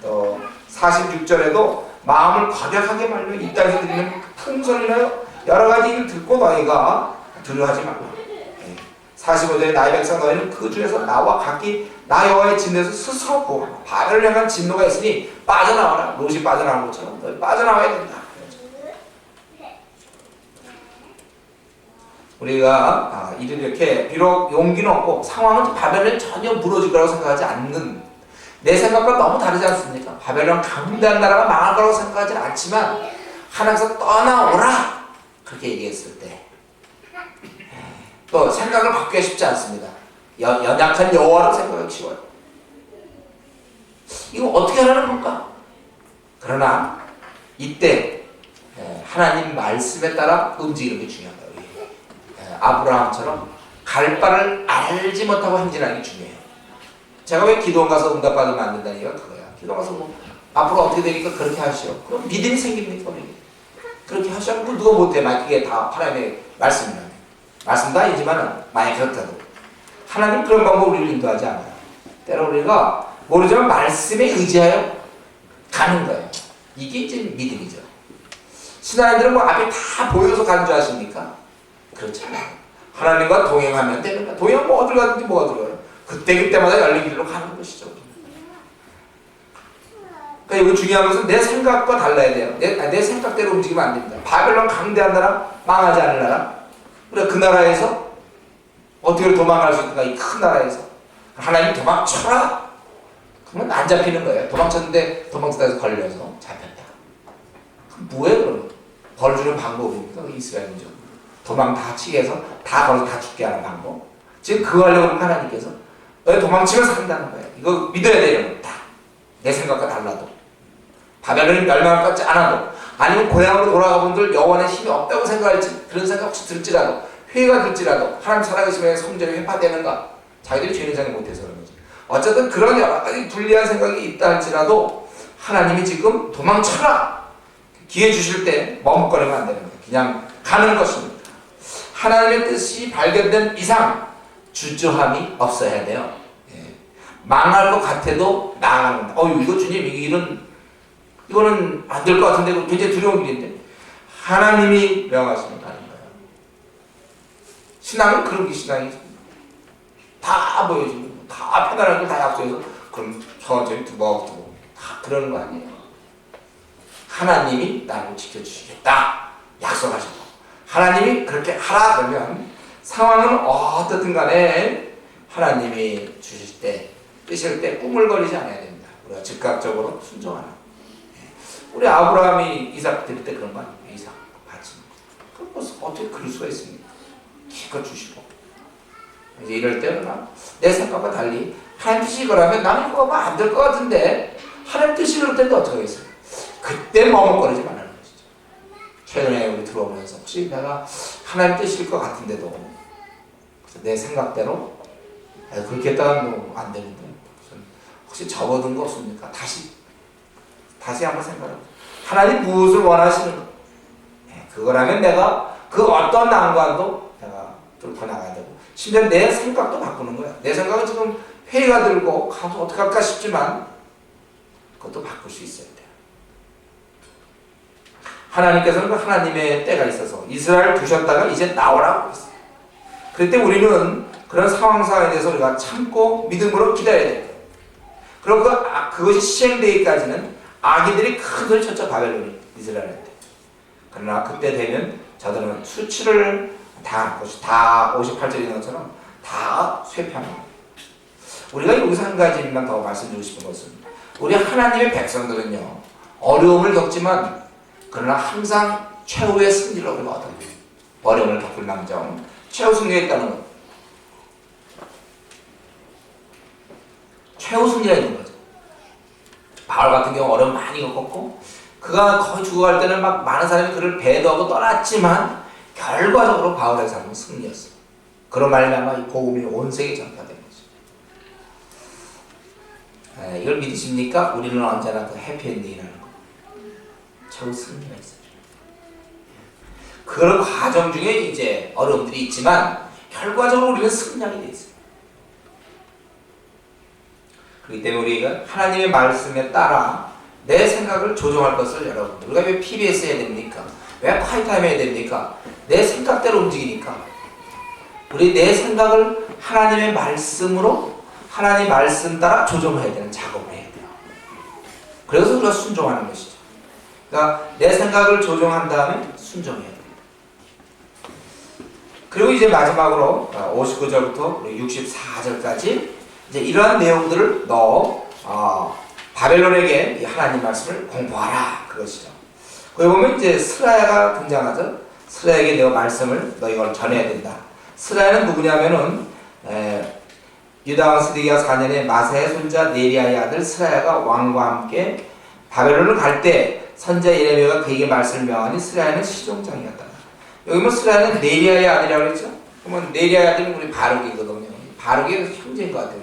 Speaker 1: 또 46절에도 마음을 거벽하게 말며 이 땅에서 드리는 풍선이나 여러 가지 일을 듣고 너희가 두려워하지 말라. 45절에 나의 백성 너희는 그 중에서 나와 각기 나 여호와의 진노에서 스스로 보호하라. 바벨을 향한 진노가 있으니 빠져나와라. 롯이 빠져나온 것처럼 너희 빠져나와야 된다. 우리가 이렇게 비록 용기는 없고 상황은 바벨론이 전혀 무너질 거라고 생각하지 않는, 내 생각과 너무 다르지 않습니까? 바벨론 강대한 나라가 망할 거라고 생각하지는 않지만 하나님께서 떠나오라 그렇게 얘기했을 때 또 생각을 바꾸기가 쉽지 않습니다. 연약한 여호와로 생각하기 쉬워요. 이거 어떻게 하라는 건가? 그러나 이때 하나님 말씀에 따라 움직이는 게 중요한 거예요. 아브라함처럼 갈 바를 알지 못하고 행진하는 게 중요해요. 제가 왜 기도원 가서 응답받으면 안 된다는 얘기가 그거야. 기도원 가서 뭐 앞으로 어떻게 되니까 그렇게 하시오. 그럼 믿음이 생깁니까? 그렇게 하시면 누가 못해. 만약 그게 다 하나님의 말씀이라면. 말씀도 아니지만은 만약 그렇다고 하나님 그런 방법으로 우리를 인도하지 않아요. 때로 우리가 모르지만 말씀에 의지하여 가는 거예요. 이게 이제 믿음이죠. 신앙인들은 뭐 앞에 다 보여서 가는 줄 아십니까? 그렇지 않아요. 하나님과 동행하면 되는 거야. 동행 뭐 어딜 가든지 뭐가 들어요. 그때마다 열린 길로 가는 것이죠. 그러니까 이거 중요한 것은 내 생각과 달라야 돼요. 내 생각대로 움직이면 안 됩니다. 바벨론 강대한 나라, 망하지 않을 나라. 그래 그 나라에서 어떻게 도망갈 수 있는가? 이 큰 나라에서 하나님 도망쳐라. 그러면 안 잡히는 거예요. 도망쳤는데 도망치다가 걸려서 잡혔다. 그럼 뭐예요 그러면? 벌 주는 방법입니까? 이스라엘 민족 도망 다 치게 해서 다 걸어서 다 죽게 하는 방법. 지금 그거 하려고 그러면 하나님께서 너희 도망치면 산다는 거예요. 이거 믿어야 돼요. 다. 내 생각과 달라도. 바벨론이 멸망을 받지 않아도, 아니면 고향으로 돌아가 본들 여호와의 힘이 없다고 생각할지, 그런 생각 혹시 들지라도, 회의가 들지라도 하나님 살아계시면 성전이 회파되는가? 자기들이 죄는 생각 못해서 그런 거죠. 어쨌든 그런 여러 가지 불리한 생각이 있다 할지라도 하나님이 지금 도망쳐라! 기회 주실 때 머뭇거리면 안 되는 거예요. 그냥 가는 것입니다. 하나님의 뜻이 발견된 이상 주저함이 없어야 돼요. 예. 망할 것 같아도 나아가는 거예요. 이거 주님, 이거는 안 될 것 같은데 굉장히 두려운 길인데 하나님이 명하시면 가는 거예요. 신앙은 그런 게 신앙이죠. 다 보여주고 다 편안한 걸 다 약속해서 그럼 천천히 두고 다 그러는 거 아니에요. 하나님이 나를 지켜주시겠다 약속하셨고 하나님이 그렇게 하라 그러면 상황은 어떻든 간에 하나님이 주실 때, 뜨실 때 꾸물거리지 않아야 됩니다. 우리가 즉각적으로 순종하라. 우리 아브라함이 이삭 드릴 때 그런 거 아니에요? 이삭 바치는 거. 그럼 뭐 어떻게 그럴 수가 있습니까? 기껏 주시고. 이제 이럴 때는 내 생각과 달리 하나님 뜻이 그러면 나는 이거 안 될 것 같은데 하나님 뜻이 그럴 때도 어떻게 하겠어요? 그때 머뭇거리지 말라는 것이죠. 최근에 우리 들어오면서 혹시 내가 하나님 뜻일 것 같은데도 내 생각대로 그렇게 했다가 뭐 안 되는데 혹시 접어둔 거 없습니까? 다시 한번 생각해보세요. 하나님 무엇을 원하시는 그거라면 내가 그 어떤 난관도 내가 뚫고 나가야 되고 심지어 내 생각도 바꾸는 거야. 내 생각은 지금 회의가 들고 가서 어떡할까 싶지만 그것도 바꿀 수 있어야 돼요. 하나님께서는 그 하나님의 때가 있어서 이스라엘을 두셨다가 이제 나오라고 했어요. 그때 우리는 그런 상황에 대해서 우리가 참고 믿음으로 기다려야 돼요. 그리고 그것이 시행되기까지는 악인들이 큰 소리 쳤죠. 바벨론이 이스라엘한테. 그러나 그때 되면 저들은 수치를 다 58절에 있는 것처럼 다 쇠퇴합니다. 우리가 여기서 한 가지만 더 말씀드리고 싶은 것은 우리 하나님의 백성들은요 어려움을 겪지만 그러나 항상 최후의 승리를 우리가 얻어요. 어려움을 겪을 망정 최후 승리가 있다는 것. 최후 승리가 있는 거죠. 바울 같은 경우 어려움 많이 겪었고 그가 거의 죽어갈 때는 막 많은 사람이 그를 배도하고 떠났지만 결과적으로 바울의 삶은 승리였어요. 그런 말미암아 이 복음이 온 세계에 전파된 거죠. 이걸 믿으십니까? 우리는 언제나 그 해피엔딩이라는 거. 최후 승리가 있어요. 그런 과정 중에 이제 어려움들이 있지만 결과적으로 우리는 승리하게 돼 있어요. 그렇기 때문에 우리가 하나님의 말씀에 따라 내 생각을 조정할 것을 여러분 우리가 왜 PBS 해야 됩니까? 왜 콰이타임 해야 됩니까? 내 생각대로 움직이니까 우리 내 생각을 하나님의 말씀으로 하나님 말씀 따라 조정해야 되는 작업을 해야 돼요. 그래서 우리가 순종하는 것이죠. 그러니까 내 생각을 조정한 다음에 순종해야 돼요. 그리고 이제 마지막으로 59절부터 64절까지 이제 이러한 내용들을 바벨론에게 하나님 말씀을 공부하라 그것이죠. 거기 보면 이제 스라야가 등장하죠. 스라야에게 내가 말씀을 너희가 전해야 된다. 스라야는 누구냐면은 유다 왕 스데기야 4년에 마사의 손자 네리야의 아들 스라야가 왕과 함께 바벨론을 갈 때 선지자 예레미야가 그에게 말씀을 명하니 스라야는 시종장이었다. 여기 뭐 스라야는 네리야의 아들이라고 그랬죠. 그러면 네리야의 아들은 우리 바룩이거든요. 바룩이 형제인 것 같아요.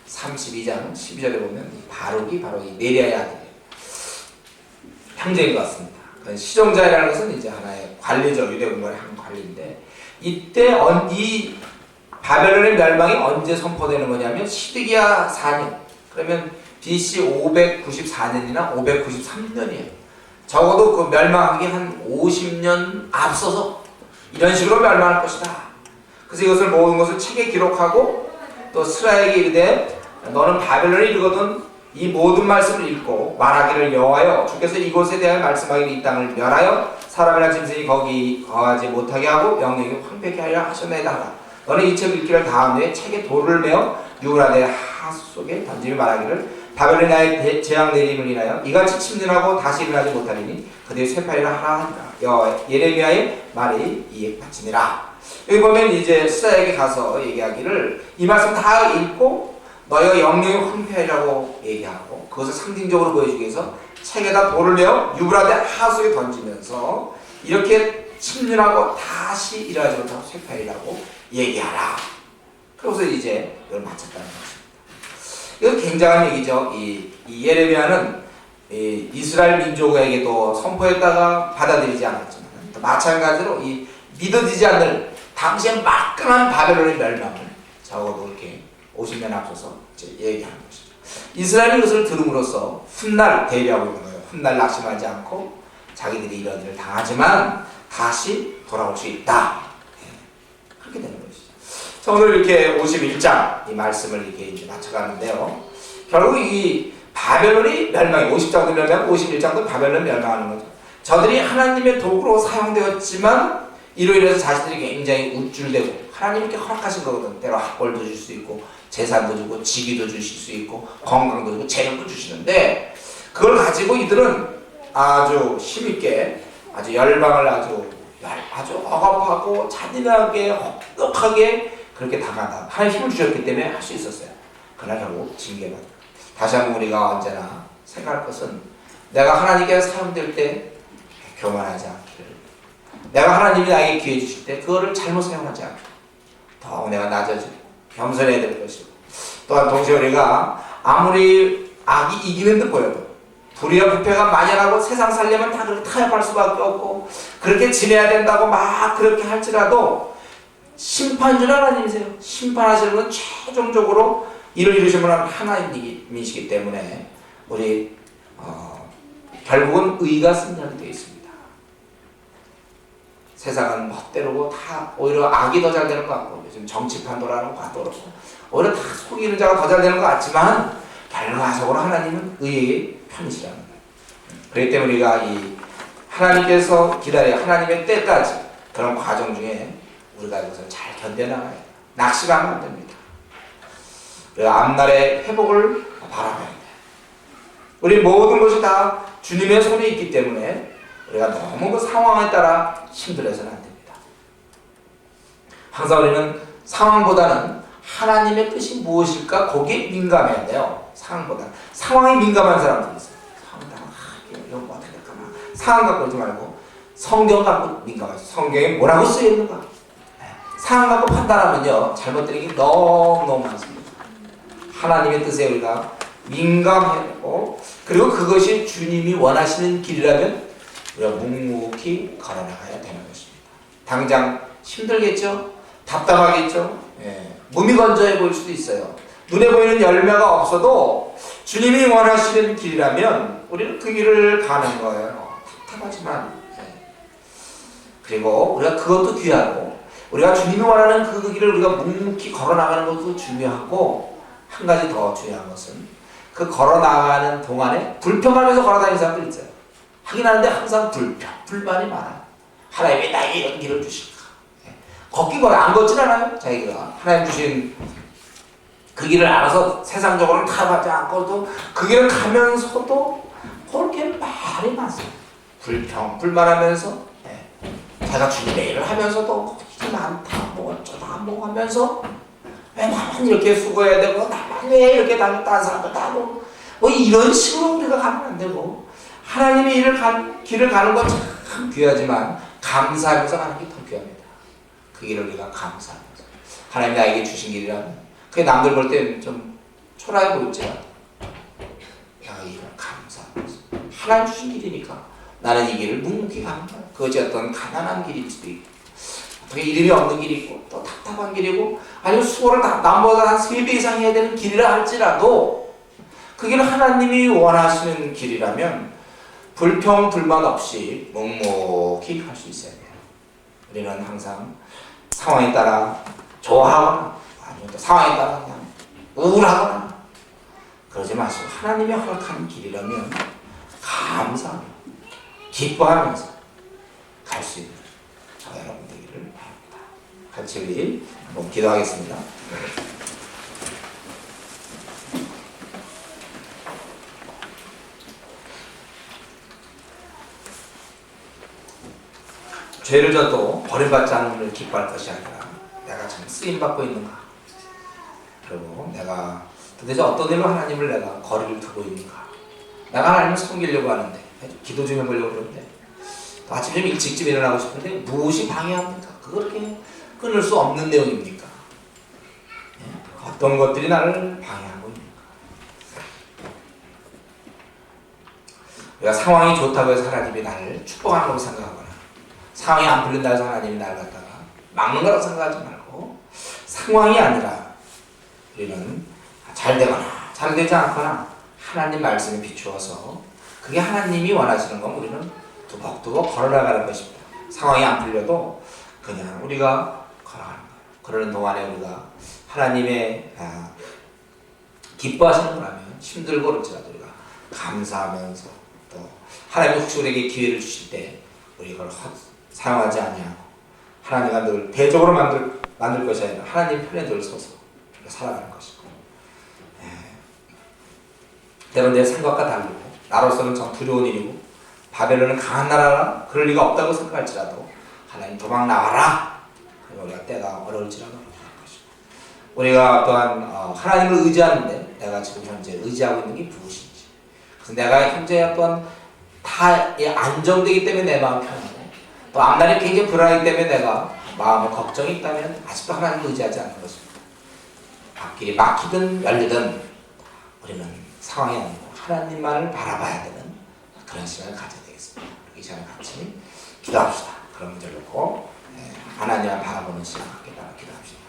Speaker 1: 32장 12절에 보면 바룩이 바로 이 네리야의 아들이에요. 형제인 것 같습니다. 시종자라는 것은 이제 하나의 관리죠. 유대 국가의 한 관리인데 이때 이 바벨론의 멸망이 언제 선포되는 거냐면 시드기야 4년 그러면 BC 594년이나 593년이에요. 적어도 그 멸망하기 한 50년 앞서서 이런 식으로 멸망할 것이다. 그래서 이것을 모든 것을 책에 기록하고 또 스라야에게 이르되 너는 바벨론에 이르거든 이 모든 말씀을 읽고 말하기를 여호와여 주께서 이곳에 대하여 말씀하기를 이 땅을 멸하여 사람이나 짐승이 거기 거하지 못하게 하고 영역이 황폐케 하리라 하셨나이다. 너는 이 책을 읽기를 다한 후에 책에 돌을 메어 유브라데 하수 속에 던지며 말하기를 바벨론이 나의 재앙 내림을 인하여 이같이 침륜하고 다시 일어나지 못하리니 그들이 쇠파리라 하라 하니라. 예레미야의 말이 이에 받침이라. 여기 보면 이제 스라야에게 가서 얘기하기를 이 말씀 다 읽고 너희가 영영이 황폐하리라고 얘기하고 그것을 상징적으로 보여주기 위해서 책에다 돌을 내어 유브라데 하수에 던지면서 이렇게 침륜하고 다시 일어나지 못하고 쇠파리라고 얘기하라. 그래서 이제 이걸 마쳤다는 것입니다. 이건 굉장한 얘기죠. 이 예레미야는 이스라엘 민족에게도 선포했다가 받아들이지 않았지만 또 마찬가지로 이 믿어지지 않을 당시의 막강한 바벨론의 멸망을 적어도 이렇게 50년 앞서서 이제 얘기하는 것이죠. 이스라엘이 이것을 들음으로써 훗날 대비하고 있는 거예요. 훗날 낙심하지 않고 자기들이 이런 일을 당하지만 다시 돌아올 수 있다. 그렇게 되는 것이죠. 자, 오늘 이렇게 51장 이 말씀을 이렇게 이제 마쳐가는데요. 결국 이 바벨론이 멸망이 50장도 멸망, 51장도 바벨론 멸망하는 거죠. 저들이 하나님의 도구로 사용되었지만 이로 인해서 자신들이 굉장히 우쭐대고 하나님 이렇게 허락하신 거거든. 때로 학벌도 줄 수 있고 재산도 주고 직위도 주실 수 있고 건강도 주고 재능도 주시는데 그걸 가지고 이들은 아주 힘있게 아주 열방을 아주 억압하고 잔인하게 혹독하게 그렇게 당한다. 하나님 힘을 주셨기 때문에 할 수 있었어요. 그러나 결국 징계받다. 다시 한번 우리가 언제나 생각할 것은 내가 하나님께 사용될 때 교만하지 않기를, 내가 하나님이 나에게 기회 주실 때 그거를 잘못 사용하지 않기를, 더 내가 낮아지고 겸손해야 될 것이고, 또한 동시에 우리가 아무리 악이 이기는 듯 보여도 불의와 부패가 만연하고 세상 살려면 다 그렇게 타협할 수밖에 없고 그렇게 지내야 된다고 막 그렇게 할지라도 심판주는 하나님이세요. 심판하시는 건 최종적으로 이를 이루신 분은 하나님이시기 때문에 우리 결국은 의가 승리하게 되어 있습니다. 세상은 멋대로고 다 오히려 악이 더 잘 되는 것 같고 요즘 정치판도라는 과도로 오히려 다 속이는 자가 더 잘 되는 것 같지만 결과적으로 하나님은 의의 편이시라는 거예요. 그렇기 때문에 우리가 이 하나님께서 기다려 하나님의 때까지 그런 과정 중에 우리가 이것을 잘 견뎌나가야 돼요. 낙심하면 안 됩니다. 우리가 앞날의 회복을 바라봐야 돼요. 우리 모든 것이 다 주님의 손에 있기 때문에 우리가 너무 그 상황에 따라 힘들어서는 안 됩니다. 항상 우리는 상황보다는 하나님의 뜻이 무엇일까 거기에 민감해야 돼요. 상황에 민감한 사람들이 있어요. 이런 거 어떻게 될까 막 상황 갖고 오지 말고 성경 갖고 민감하죠. 성경에 뭐라고 쓰여있는가. 상황 갖고 판단하면요 잘못되는 게 너무너무 많습니다. 하나님의 뜻에 우리가 민감해야 되고, 그리고 그것이 주님이 원하시는 길이라면 우리가 묵묵히 걸어나가야 되는 것입니다. 당장 힘들겠죠? 답답하겠죠? 무미건조해 보일 수도 있어요. 눈에 보이는 열매가 없어도 주님이 원하시는 길이라면 우리는 그 길을 가는 거예요. 답답하지만 그리고 우리가 그것도 귀하고 우리가 주님이 원하는 그 길을 우리가 묵묵히 걸어나가는 것도 중요하고, 한 가지 더 중요한 것은 그 걸어나가는 동안에 불평하면서 걸어다니는 사람들 있어요. 하긴 하는데 항상 불만이 많아요. 하나님이 나에게 이런 길을 주실까? 걷긴 안 걷진 않아요. 자기가 하나님 주신 그 길을 알아서 세상적으로는 타협하지 않고도 그 길을 가면서도 그렇게 말이 많아요. 불만하면서 자기가 주님의 일을 하면서도 이게 많다 뭐 어쩌다 뭐 하면서 왜 나만 이렇게 수고해야 되고 나만 왜 이렇게 다른 사람도 다고 뭐 이런 식으로 우리가 가면 안 되고, 하나님의 길을 가는 건 참 귀하지만 감사하면서 가는 게 더 귀합니다. 그 길을 우리가 감사하면서 하나님이 나에게 주신 길이라면 그게 남들 볼 때 좀 초라해 보일지라도 내가 이 길을 감사하면서 하나님 주신 길이니까 나는 이 길을 묵묵히 가는 거야. 그것이 어떤 가난한 길일 수도 있고 어떻게 이름이 없는 길이 있고 또 답답한 길이고 아니면 수고를 남보다 한 3배 이상 해야 되는 길이라 할지라도 그 길은 하나님이 원하시는 길이라면 불평불만 없이 묵묵히 갈 수 있어야 돼요. 우리는 항상 상황에 따라 좋아하거나 아니면 또 상황에 따라 그냥 우울하거나 그러지 마시고 하나님이 허락하는 길이라면 감사하며 기뻐하면서 갈 수 있는 저와 여러분 되기를 바랍니다. 같이 우리 한번 기도하겠습니다. 죄를 져도 버림받지 않은 것을 기뻐할 것이 아니라 내가 참 쓰임받고 있는가, 그리고 내가 도대체 어떤 일로 하나님을 내가 거리를 두고 있는가, 내가 하나님을 섬기려고 하는데 기도 좀 해보려고 그러는데 또 아침 좀 일찍 일어나고 싶은데 무엇이 방해합니까? 그렇게 끊을 수 없는 내용입니까? 어떤 것들이 나를 방해하고 있는가? 우리가 상황이 좋다고 해서 하나님이 나를 축복하는 거라고 생각하거나 상황이 안 풀린다 해서 하나님이 나를 갖다가 막는 거라고 생각하지 말고, 상황이 아니라 우리는 잘 되거나 잘 되지 않거나 하나님 말씀에 비추어서 그게 하나님이 원하시는 건 우리는 두벅두벅 걸어나가는 것입니다. 상황이 안 풀려도 그냥 우리가 걸어가는 거예요. 그러는 동안에 우리가 하나님의 기뻐하시는 거라면 힘들고 그렇지라도 우리가 감사하면서 또 하나님이 혹시 우리에게 기회를 주실 때 우리 이걸 사용하지 아니하고 하나님과 늘 대적으로 만들 것이 아니라 하나님 편에 늘 서서 살아가는 것이고, 때론 내 생각과 다르고 나로서는 참 두려운 일이고 바벨론은 강한 나라라 그럴 리가 없다고 생각할지라도 하나님 도망 나와라. 그리고 우리가 때가 어려울지라도 그럴 것이고, 우리가 또한 하나님을 의지하는데 내가 지금 현재 의지하고 있는 게 무엇인지, 그래서 내가 현재 어떤 다 안정되기 때문에 내 마음 편하고 또 앞날이 굉장히 불안하기 때문에 내가 마음에 걱정이 있다면 아직도 하나님을 의지하지 않는 것입니다. 앞길이 막히든 열리든 우리는 상황이 아니고 하나님만을 바라봐야 되는 그런 시간을 가져야 되겠습니다. 이 시간에 같이 기도합시다. 그런 문제를 놓고 하나님만 바라보는 시간 갖게 기도합시다.